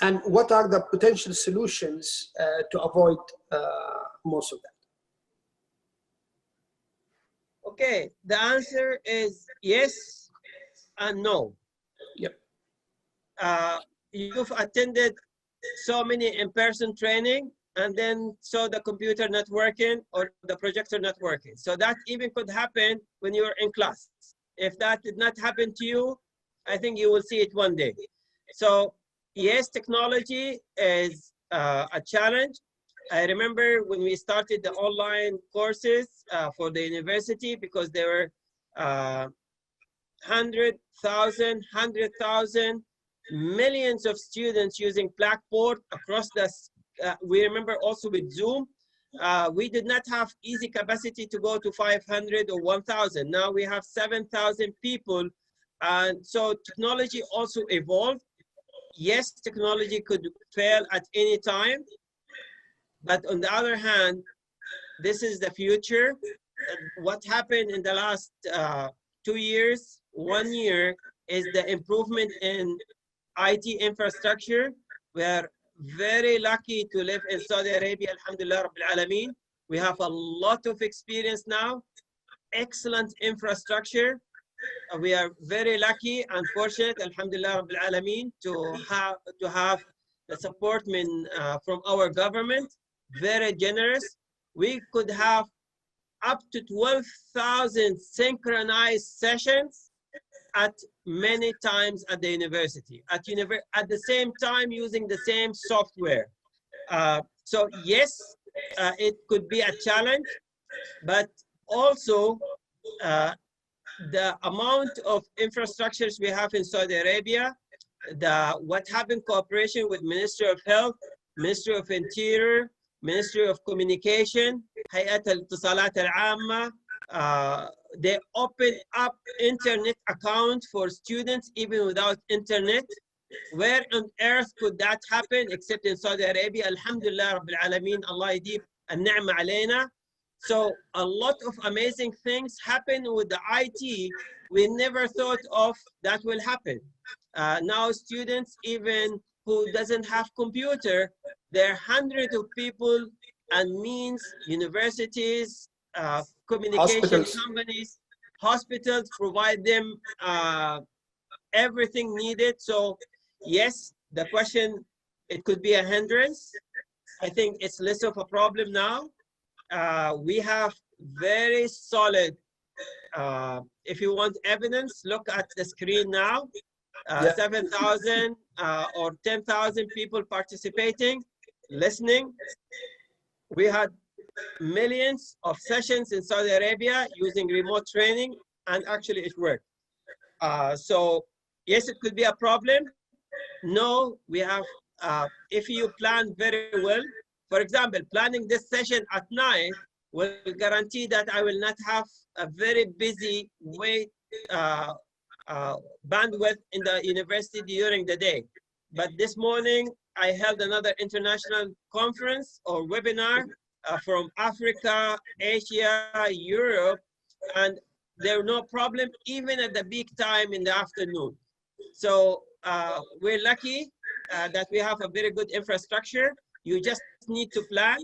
And what are the potential solutions to avoid most of that? Okay, the answer is yes and no. Yep. You've attended so many in-person training and then saw the computer not working or the projector not working. So that even could happen when you're in class. If that did not happen to you, I think you will see it one day. So yes, technology is a challenge. I remember when we started the online courses for the university, because there were 100,000, millions of students using Blackboard across the, we remember also with Zoom, we did not have easy capacity to go to 500 or 1,000. Now we have 7,000 people. And so technology also evolved. Yes, technology could fail at any time. But on the other hand, this is the future. What happened in the last 2 years, 1 year, is the improvement in IT infrastructure. We are very lucky to live in Saudi Arabia, alhamdulillah rabbil alameen. We have a lot of experience now, excellent infrastructure. We are very lucky and fortunate, alhamdulillah rabbil alameen, to have the support from our government, very generous. We could have up to 12,000 synchronized sessions at many times at the university, at the same time using the same software. So yes, it could be a challenge, but also the amount of infrastructures we have in Saudi Arabia, what happened cooperation with Ministry of Health, Ministry of Interior, Ministry of Communication, Hayat al-Itisalat al-Amma, they opened up internet account for students even without internet. Where on earth could that happen except in Saudi Arabia? Alhamdulillah Rabbil Alameen, Allah yadib al-ni'ma alayna. So a lot of amazing things happen with the IT we never thought of that will happen. Now students, even who doesn't have computer, there are hundreds of people and means, universities, communication Hospitals. companies, hospitals provide them everything needed. So yes, the question, it could be a hindrance. I think it's less of a problem now. We have very solid, if you want evidence, look at the screen now. 7,000 or 10,000 people participating, listening. We had millions of sessions in Saudi Arabia using remote training, and actually it worked. So yes, it could be a problem. No, we have, if you plan very well, for example, planning this session at night will guarantee that I will not have a very busy bandwidth in the university during the day. But this morning, I held another international conference or webinar from Africa, Asia, Europe, and there were no problem even at the peak time in the afternoon. So we're lucky that we have a very good infrastructure. You just need to plan,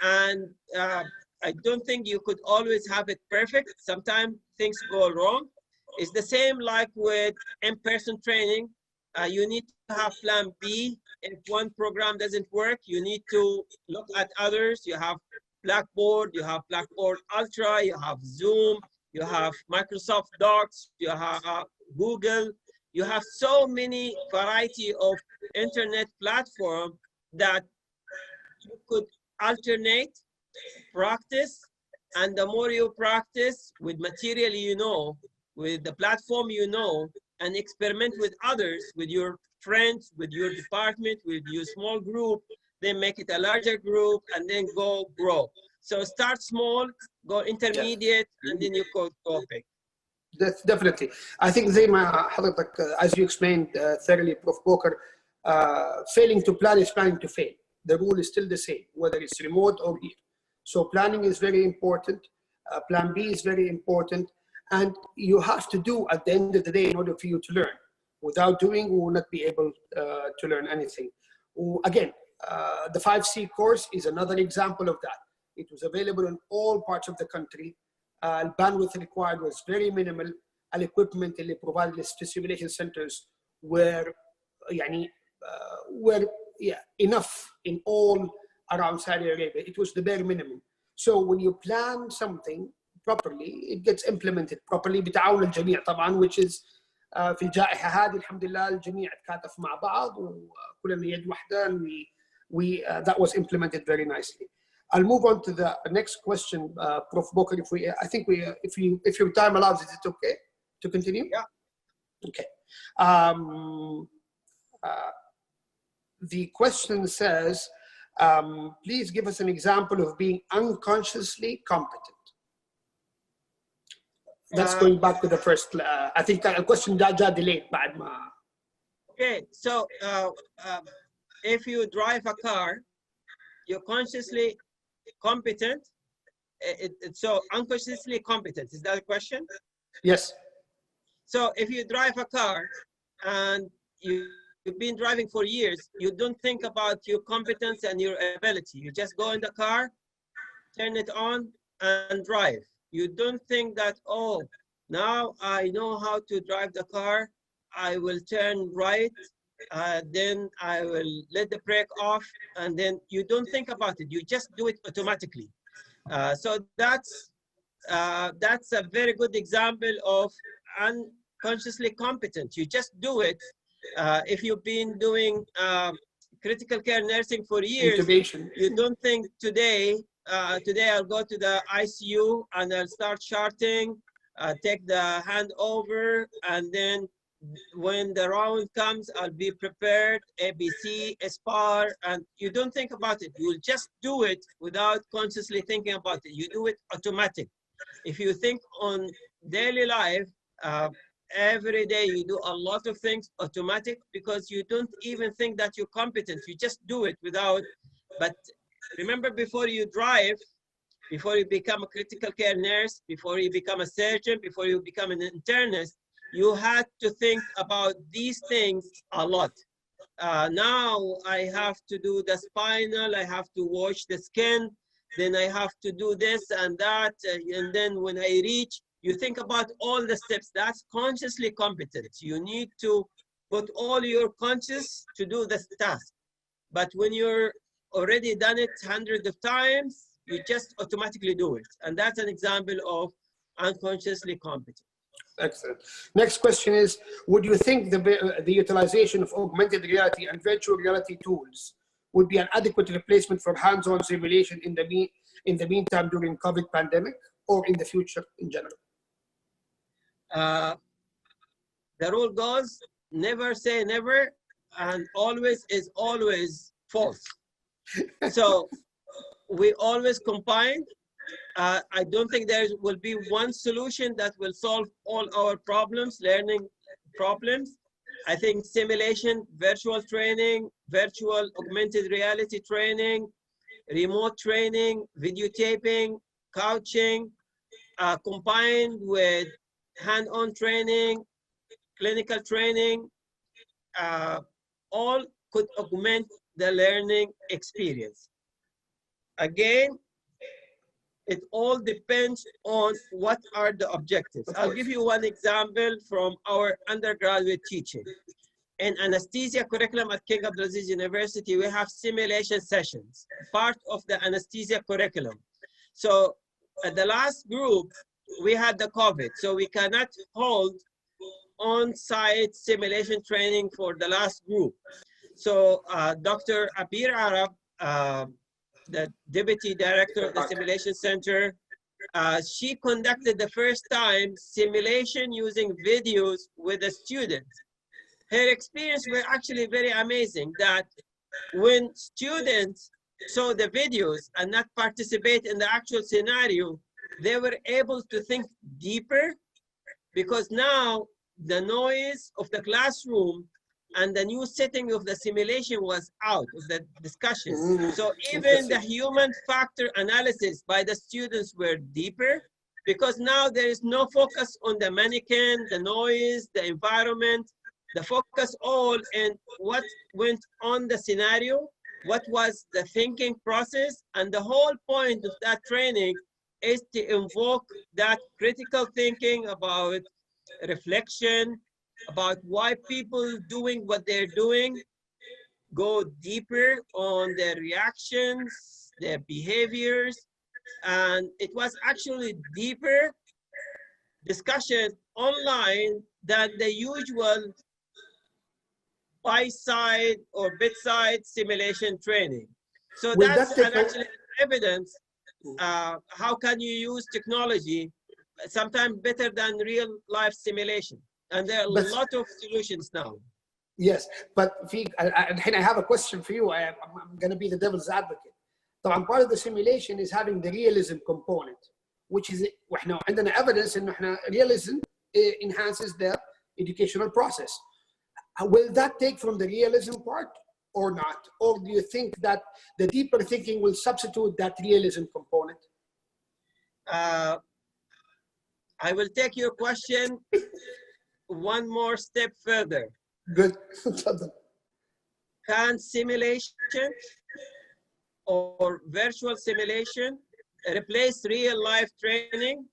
and I don't think you could always have it perfect. Sometimes things go wrong. It's the same like with in-person training. You need to have plan B. If one program doesn't work, you need to look at others. You have Blackboard, you have Blackboard Ultra, you have Zoom, you have Microsoft Docs, you have Google. You have so many variety of internet platform that you could alternate, practice, and the more you practice with material you know, with the platform you know, and experiment with others, with your friends, with your department, with your small group, then make it a larger group, and then go grow. So start small, go intermediate, and then you go big. That's definitely. I think زي ما حضرتك as you explained thoroughly, Prof. Boker, failing to plan is planning to fail. The rule is still the same, whether it's remote or here. So planning is very important. Plan B is very important. And you have to do at the end of the day in order for you to learn. Without doing, we will not be able to learn anything. Again, the 5C course is another example of that. It was available in all parts of the country. The bandwidth required was very minimal. Equipment اللي provided the simulation centers were enough in all around Saudi Arabia. It was the bare minimum. So when you plan something properly, it gets implemented properly بتعاون الجميع طبعا, which is في الجائحة هذه الحمد لله الجميع تكاتف مع بعض وكلنا يد واحدة, and that was implemented very nicely. I'll move on to the next question, Prof. Boker. If your time allows, is it okay to continue? Yeah. Okay. The question says, please give us an example of being unconsciously competent. That's going back to the first. I think the question جا delayed بعد ما. Okay, so if you drive a car, you're consciously competent. So unconsciously competent, is that a question? Yes. So if you drive a car and you've been driving for years, you don't think about your competence and your ability. You just go in the car, turn it on, and drive. You don't think that, oh, now I know how to drive the car. I will turn right, then I will let the brake off, and then you don't think about it. You just do it automatically. So that's a very good example of unconsciously competent. You just do it. If you've been doing critical care nursing for years, intubation. You don't think today I'll go to the ICU and I'll start charting, take the hand over, and then when the round comes, I'll be prepared, ABC, SPAR, and you don't think about it. You'll just do it without consciously thinking about it. You do it automatic. If you think on daily life, every day you do a lot of things automatic because you don't even think that you're competent. You just do it without, but remember before you drive, before you become a critical care nurse, before you become a surgeon, before you become an internist, you had to think about these things a lot. Now I have to do the spinal, I have to wash the skin, then I have to do this and that, and then when I reach, you think about all the steps. That's consciously competent. You need to put all your conscious to do this task. But when you're already done it hundreds of times, you just automatically do it. And that's an example of unconsciously competent. Excellent. Next question is, would you think the utilization of augmented reality and virtual reality tools would be an adequate replacement for hands-on simulation in the meantime during COVID pandemic or in the future in general? The rule goes, never say never, and always is always false. So we always combine. I don't think there will be one solution that will solve all our problems, learning problems. I think simulation, virtual training, virtual augmented reality training, remote training, videotaping, coaching, combined with hand-on training, clinical training, all could augment the learning experience. Again, it all depends on what are the objectives. I'll give you one example from our undergraduate teaching. In anesthesia curriculum at King Abdulaziz University, we have simulation sessions, part of the anesthesia curriculum. So at the last group, we had the COVID, so we cannot hold on-site simulation training for the last group. So Dr. Abir Arab, the Deputy Director of the Simulation Center, she conducted the first time simulation using videos with a student. Her experience were actually very amazing, that when students saw the videos and not participate in the actual scenario, they were able to think deeper, because now the noise of the classroom and the new setting of the simulation was out of the discussion. So even the human factor analysis by the students were deeper, because now there is no focus on the mannequin, the noise, the environment, the focus all in what went on the scenario, what was the thinking process, and the whole point of that training is to invoke that critical thinking about reflection, about why people doing what they're doing, go deeper on their reactions, their behaviors, and it was actually deeper discussion online than the usual by-side or bedside simulation training. So that's actually evidence how can you use technology sometimes better than real life simulation. And there are a lot of solutions now. Yes, but I have a question for you. I'm going to be the devil's advocate. طبعا part of the simulation is having the realism component, which is واحنا عندنا evidence إنه احنا realism enhances the educational process. Will that take from the realism part or not? Or do you think that the deeper thinking will substitute that realism component? I will take your question one more step further. Good. Can simulation or virtual simulation replace real life training?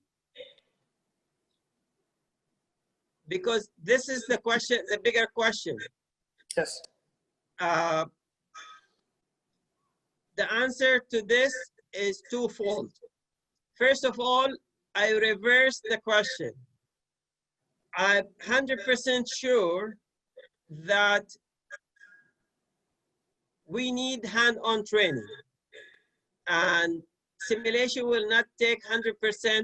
Because this is the question, the bigger question. Yes. The answer to this is twofold. First of all, I reverse the question. I'm 100% sure that we need hand-on training, and simulation will not take 100%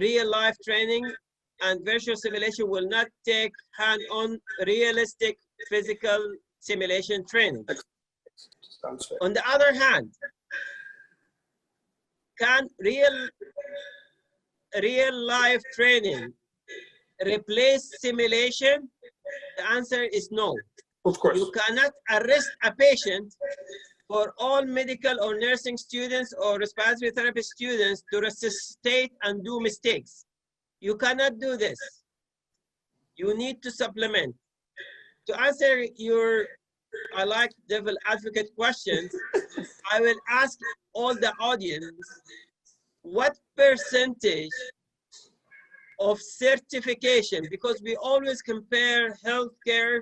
real life training, and virtual simulation will not take hand-on realistic physical simulation training. On the other hand, can real life training replace simulation? The answer is no. Of course. You cannot arrest a patient for all medical or nursing students or respiratory therapy students to resuscitate and do mistakes. You cannot do this. You need to supplement. To answer your, I like devil advocate questions, I will ask all the audience, what percentage of certification, because we always compare healthcare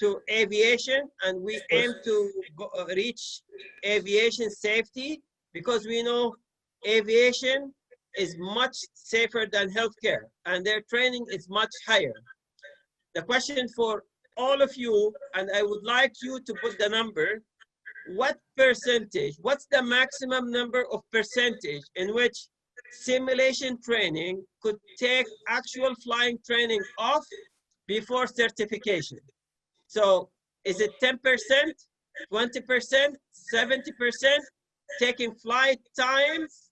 to aviation, and we aim to reach aviation safety, because we know aviation is much safer than healthcare and their training is much higher. The question for all of you, and I would like you to put the number, what percentage, what's the maximum number of percentage in which simulation training could take actual flying training off before certification? So is it 10%, 20%, 70% taking flight times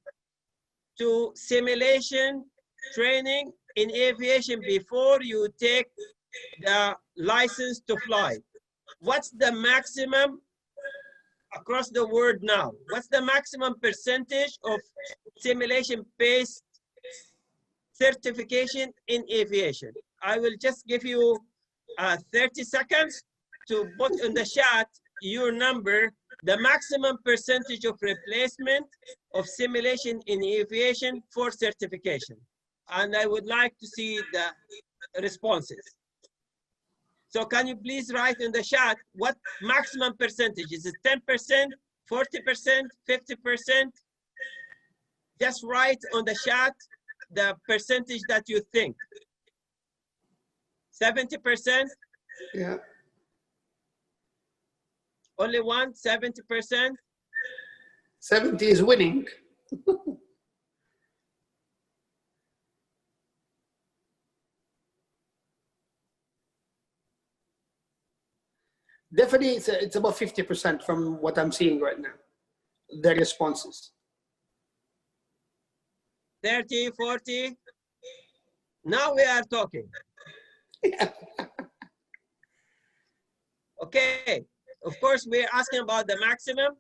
to simulation training in aviation before you take the license to fly? What's the maximum across the world now? What's the maximum percentage of simulation-based certification in aviation? I will just give you 30 seconds to put in the chat your number, the maximum percentage of replacement of simulation in aviation for certification. And I would like to see the responses. So can you please write in the chat what maximum percentage? Is it 10%, 40%, 50%? Just write on the chat the percentage that you think. 70%? Yeah. Only one, 70%? 70 is winning. Definitely, it's about 50% from what I'm seeing right now, the responses. 30, 40? Now we are talking. Okay, of course, we're asking about the maximum.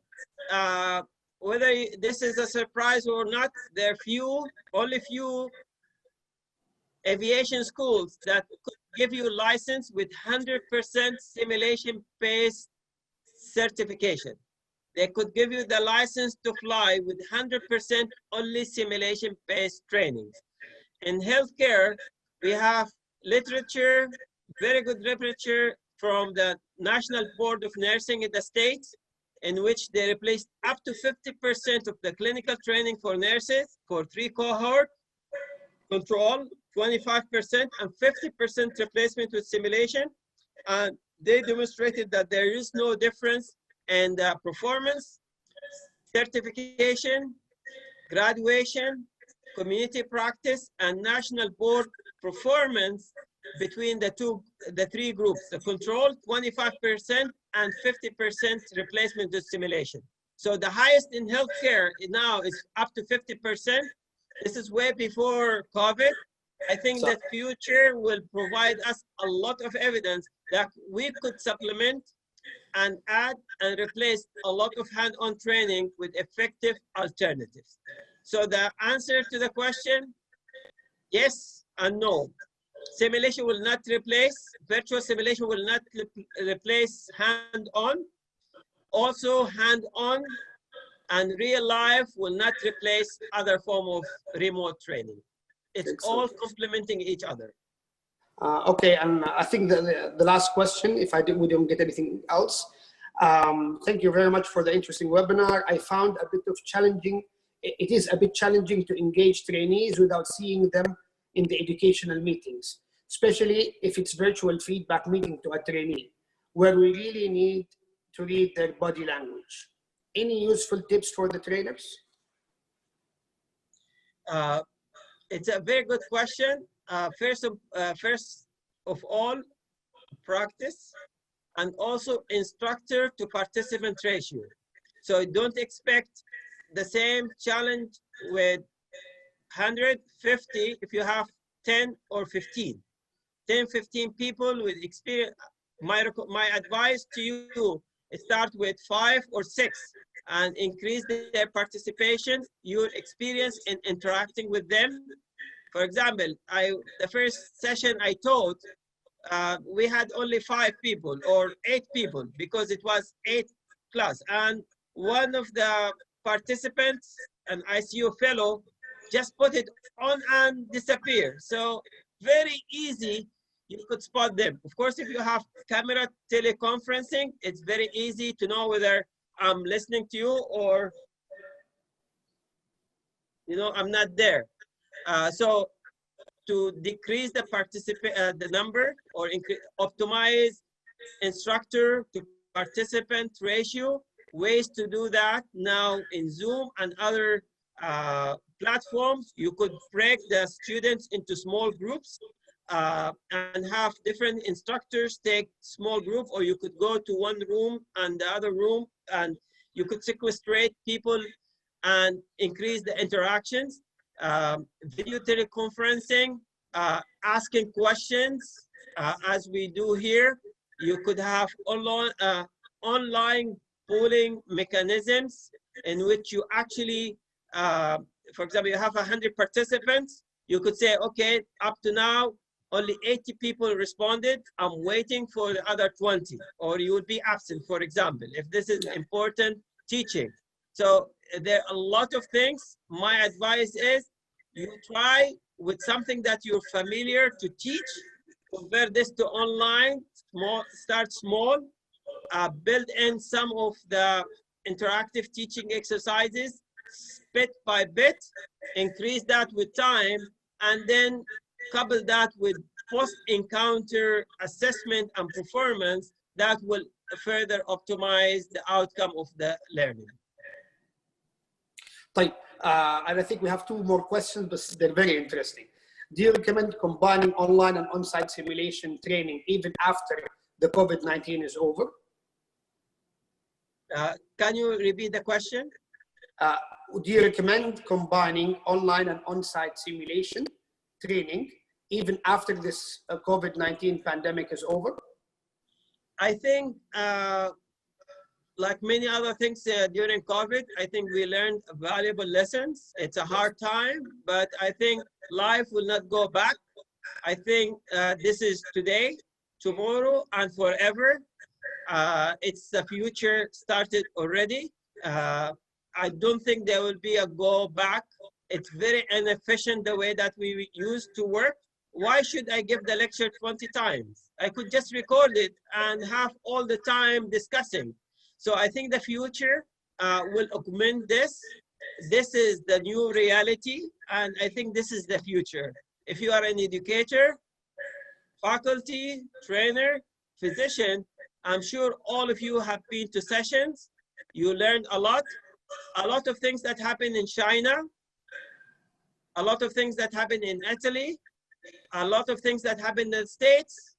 Whether this is a surprise or not, there are only few aviation schools that could give you a license with 100% simulation-based certification. They could give you the license to fly with 100% only simulation-based trainings. In healthcare, we have literature, very good literature from the National Board of Nursing in the States, in which they replaced up to 50% of the clinical training for nurses for 3 cohort, control, 25%, and 50% replacement with simulation. And they demonstrated that there is no difference in the performance, certification, graduation, community practice, and national board performance between the 3 groups, the control, 25%, and 50% replacement with simulation. So the highest in healthcare now is up to 50%. This is way before COVID. I think that future will provide us a lot of evidence that we could supplement and add and replace a lot of hand-on training with effective alternatives. So the answer to the question, yes and no. Simulation will not replace, virtual simulation will not replace hand-on. Also hand-on and real life will not replace other form of remote training. It's all complementing each other. Okay, and I think the last question, if we don't get anything else, thank you very much for the interesting webinar. I found a bit of challenging, it is a bit challenging to engage trainees without seeing them in the educational meetings, especially if it's virtual feedback meeting to a trainee, where we really need to read their body language. Any useful tips for the trainers? It's a very good question. First of all, practice, and also instructor to participant ratio. So don't expect the same challenge with 150 if you have 10 or 15. 10, 15 people with experience. My advice to you, start with 5 or 6 and increase their participation, your experience in interacting with them. For example, the first session I taught, we had only 5 people or 8 people because it was 8 class, and one of the participants, an ICU fellow, just put it on and disappear. So very easy, you could spot them. Of course, if you have camera teleconferencing, it's very easy to know whether I'm listening to you or, you know, I'm not there. So to decrease the number or optimize instructor to participant ratio, ways to do that now in Zoom and other platforms. You could break the students into small groups and have different instructors take small group, or you could go to one room and the other room, and you could sequestrate people and increase the interactions. Video teleconferencing, asking questions as we do here. You could have online polling mechanisms in which you actually, for example, you have 100 participants. You could say, okay, up to now, only 80 people responded. I'm waiting for the other 20, or you would be absent, for example, if this is important teaching. So there are a lot of things. My advice is you try with something that you're familiar to teach, convert this to online, start small, build in some of the interactive teaching exercises, bit by bit, increase that with time, and then couple that with post-encounter assessment and performance that will further optimize the outcome of the learning. And I think we have 2 more questions, but they're very interesting. Do you recommend combining online and on-site simulation training even after the COVID-19 is over? Can you repeat the question? Do you recommend combining online and on-site simulation training even after this COVID-19 pandemic is over? I think like many other things during COVID, I think we learned valuable lessons. It's a hard time, but I think life will not go back. I think this is today, tomorrow, and forever. It's the future started already. I don't think there will be a go back. It's very inefficient the way that we used to work. Why should I give the lecture 20 times? I could just record it and have all the time discussing. So I think the future will augment this. This is the new reality, and I think this is the future. If you are an educator, faculty, trainer, physician, I'm sure all of you have been to sessions. You learned a lot of things that happen in China, a lot of things that happen in Italy, a lot of things that happen in the States.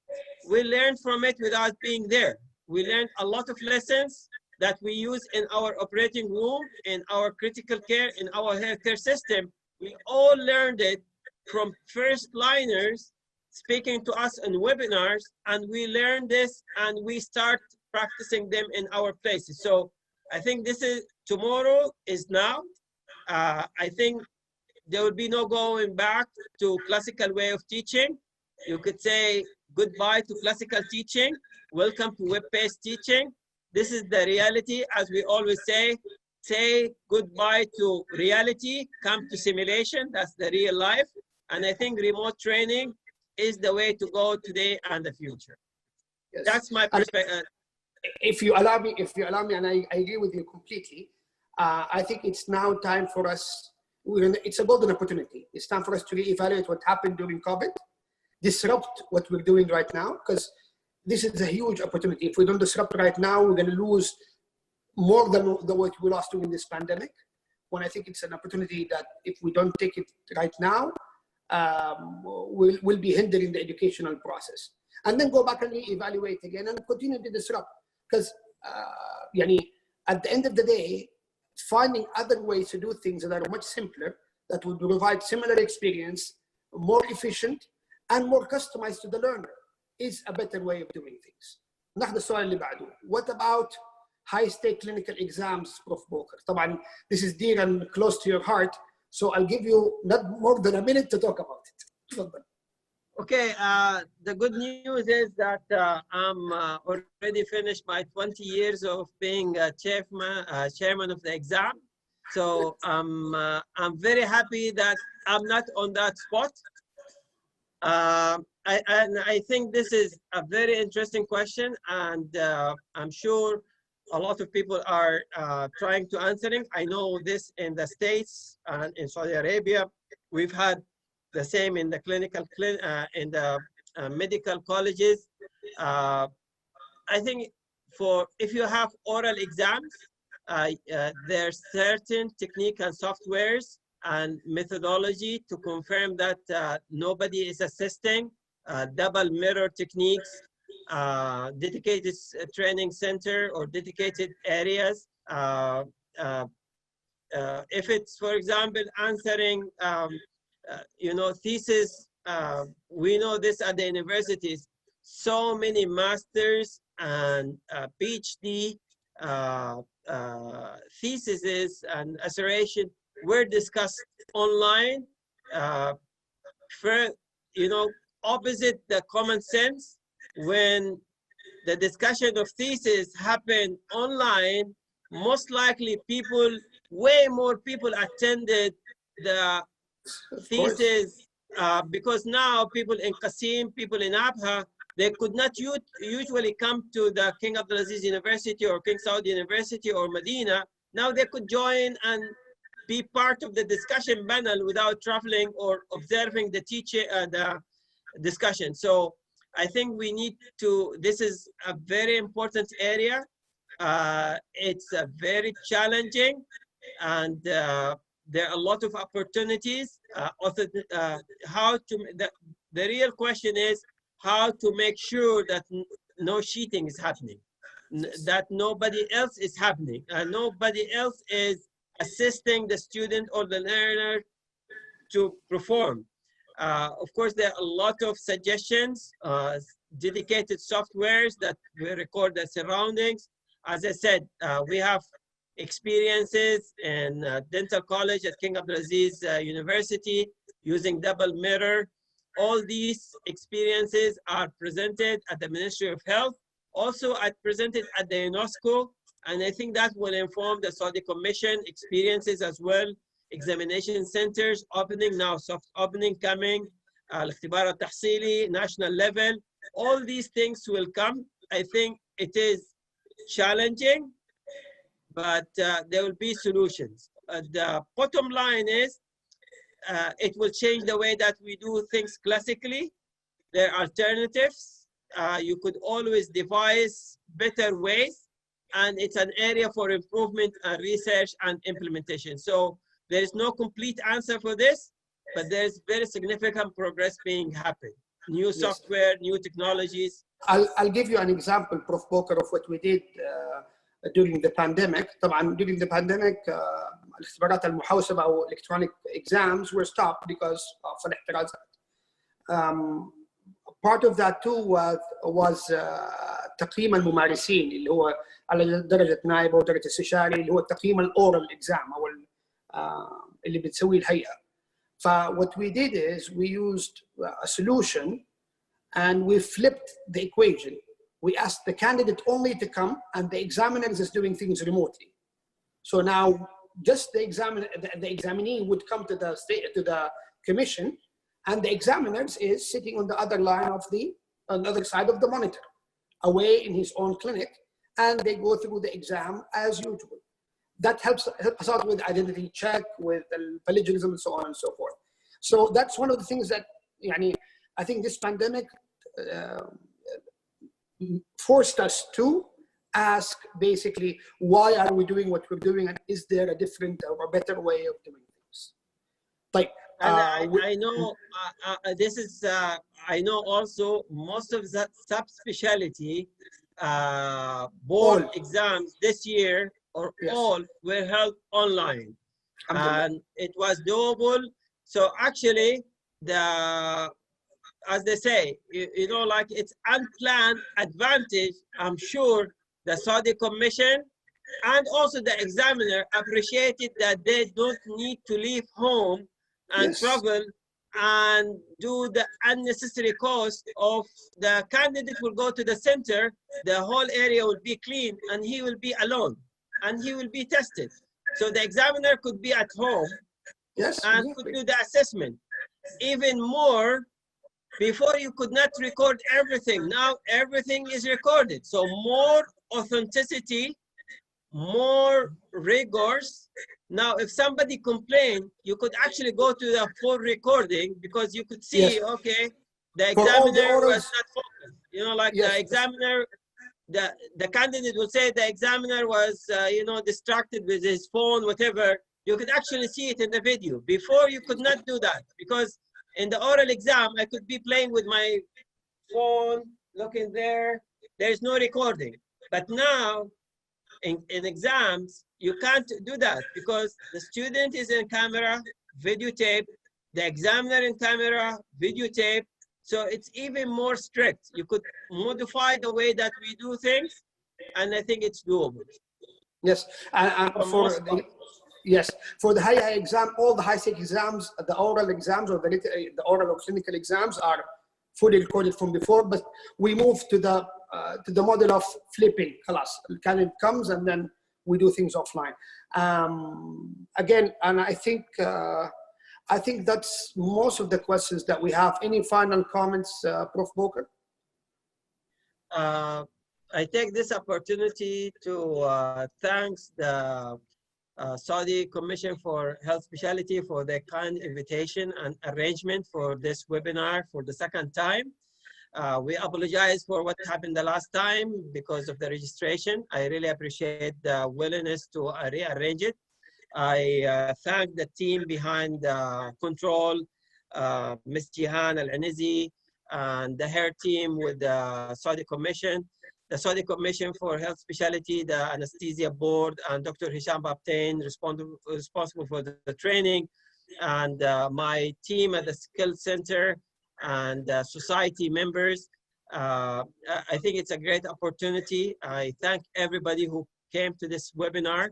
We learned from it without being there. We learned a lot of lessons that we use in our operating room, in our critical care, in our healthcare system. We all learned it from first liners speaking to us in webinars, and we learn this and we start practicing them in our places. So I think this is, tomorrow is now. I think there will be no going back to classical way of teaching. You could say goodbye to classical teaching, welcome to web-based teaching. This is the reality, as we always say goodbye to reality, come to simulation, that's the real life. And I think remote training is the way to go today and the future. Yes. That's my perspective. If you allow me, and I agree with you completely, I think it's now time for us, it's a golden opportunity. It's time for us to reevaluate what happened during COVID, disrupt what we're doing right now, because this is a huge opportunity. If we don't disrupt right now, we're going to lose more than what we lost during this pandemic. When I think it's an opportunity that if we don't take it right now, we'll be hindering the educational process. And then go back and reevaluate again and continue to disrupt. Because at the end of the day, finding other ways to do things that are much simpler, that would provide similar experience, more efficient, and more customized to the learner is a better way of doing things. ناخذ السؤال اللي بعده. What about high-stake clinical exams, Prof. Boker. طبعا, this is dear and close to your heart, so I'll give you not more than a minute to talk about it. Okay, the good news is that I'm already finished my 20 years of being chairman of the exam. So I'm very happy that I'm not on that spot. I think this is a very interesting question, and I'm sure a lot of people are trying to answer it. I know this in the States and in Saudi Arabia. We've had the same in the in the medical colleges. I think if you have oral exams, there's certain technique and softwares and methodology to confirm that nobody is assisting, double mirror techniques, dedicated training center or dedicated areas. If it's, for example, answering, thesis, we know this at the universities, so many masters and PhD theses and assertion were discussed online, opposite the common sense. When the discussion of thesis happened online, most likely way more people attended the thesis because now people in Qasim, people in Abha, they could not usually come to the King Abdulaziz University or King Saud University or Medina. Now they could join and be part of the discussion panel without traveling or observing the the discussion. So I think we need to, this is a very important area. It's very challenging, and there are a lot of opportunities. The real question is how to make sure that no cheating is happening, that nobody else is happening, and nobody else is assisting the student or the learner to perform. Of course, there are a lot of suggestions, dedicated softwares that will record the surroundings. As I said, we have experiences in dental college at King Abdulaziz University using double mirror. All these experiences are presented at the Ministry of Health, also presented at the UNESCO, and I think that will inform the Saudi Commission experiences as well. Examination centers opening now, soft opening coming, al-ikhtibar al-tahsili, national level. All these things will come. I think it is challenging, but there will be solutions. The bottom line is it will change the way that we do things classically. There are alternatives. You could always devise better ways, and it's an area for improvement and research and implementation. So there is no complete answer for this, but there's very significant progress being happened. New software, new technologies. I'll give you an example, Prof. Boker, of what we did during the pandemic. طبعا during the pandemic, الاختبارات المحوسبة أو electronic exams were stopped because of الاحترازات. Part of that too was تقييم الممارسين اللي هو على درجة نائب أو درجة استشاري اللي هو تقييم الأورال exam أو اللي بتسويه الهيئة. What we did is we used a solution and we flipped the equation. We asked the candidate only to come, and the examiner is doing things remotely. So now just the examinee would come to the commission, and the examiner is sitting on the other line of on the other side of the monitor, away in his own clinic, and they go through the exam as usual. That helps us out with identity check, with plagiarism, and so on and so forth. So that's one of the things that, I think this pandemic forced us to ask basically, why are we doing what we're doing, and is there a different or better way of doing things? Like, I know this is, I know also most of the subspecialty board exams this year all were held online, and it was doable. So actually, as they say, like it's unplanned advantage. I'm sure the Saudi Commission and also the examiner appreciated that they don't need to leave home and Yes. travel and do the unnecessary cost of the candidate will go to the center, the whole area will be clean, and he will be alone, and he will be tested. So the examiner could be at home Yes, and exactly. could do the assessment. Even more, before you could not record everything. Now everything is recorded. So more authenticity, more rigors. Now, if somebody complained, you could actually go to the full recording because you could see, Yes. okay, the For all the examiner was orals, not focused. You know, like yes, the examiner, the candidate will say the examiner was, you know, distracted with his phone, whatever. You could actually see it in the video. Before, you could not do that because in the oral exam, I could be playing with my phone, looking there. There's no recording. But now, in exams, you can't do that because the student is in camera, videotape, the examiner in camera, videotape. So it's even more strict. You could modify the way that we do things, and I think it's doable. yes. And yes, for the high exam, all the high stake exams, the oral exams or the oral or clinical exams are fully recorded from before, but we move to the model of flipping. Class, the candidate comes and then we do things offline. Again, and I think that's most of the questions that we have. Any final comments, Prof. Boker? I take this opportunity to thank the Saudi Commission for Health Specialty for their kind invitation and arrangement for this webinar for the second time. We apologize for what happened the last time because of the registration. I really appreciate the willingness to rearrange it. I thank the team behind control, Ms. Jihan Al-Anizi, and the hair team with the Saudi Commission, the Saudi Commission for Health Specialty, the Anesthesia Board, and Dr. Hisham Babtain, responsible for the training, and my team at the Skill Center, and society members. I think it's a great opportunity. I thank everybody who came to this webinar.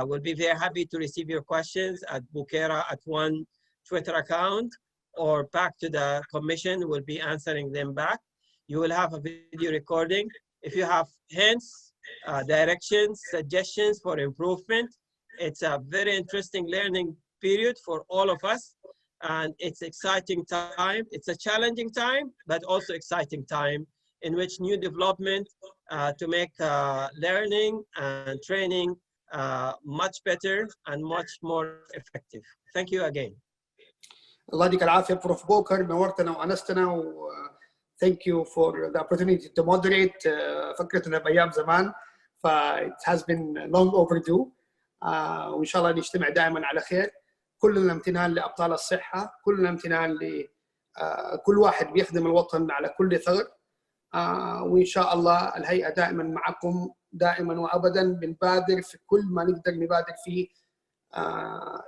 We'll be very happy to receive your questions at Bukera@1 Twitter account or back to the commission. We'll be answering them back. You will have a video recording. If you have hints, directions, suggestions for improvement, it's a very interesting learning period for all of us. And it's exciting time. It's a challenging time, but also exciting time in which new development to make learning and training much better and much more effective. Thank you again. الله يديك العافية بروف بوكر، نورتنا وأنستنا و thank you for the opportunity to moderate. فكرتنا بأيام زمان، ف it has been long overdue. وإن شاء الله نجتمع دائما على خير. كلنا امتنان لأبطال الصحة، كلنا امتنان لكل واحد بيخدم الوطن على كل ثغر. وإن شاء الله الهيئة دائما معكم دائما وأبدا، بنبادر في كل ما نقدر نبادر فيه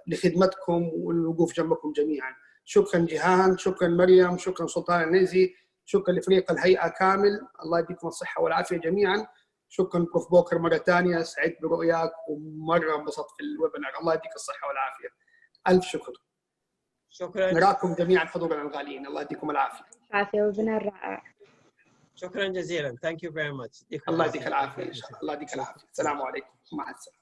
لخدمتكم والوقوف جنبكم جميعا. شكرا جيهان، شكرا مريم، شكرا سلطان النيزي، شكرا لفريق الهيئة كامل. الله يديكم الصحة والعافية جميعا. شكرا بروف بوكر مرة ثانية، سعيد برؤياك ومرة انبسطت في الويبنار. الله يديك الصحة والعافية. ألف شكر. شكرا. نراكم جميعا حضورنا الغاليين. الله يديكم العافية. عافية وبنار رائع. شكرا جزيلا. Thank you very much. الله يديك العافية إن شاء الله. الله يديك العافية. السلام عليكم. مع السلامة.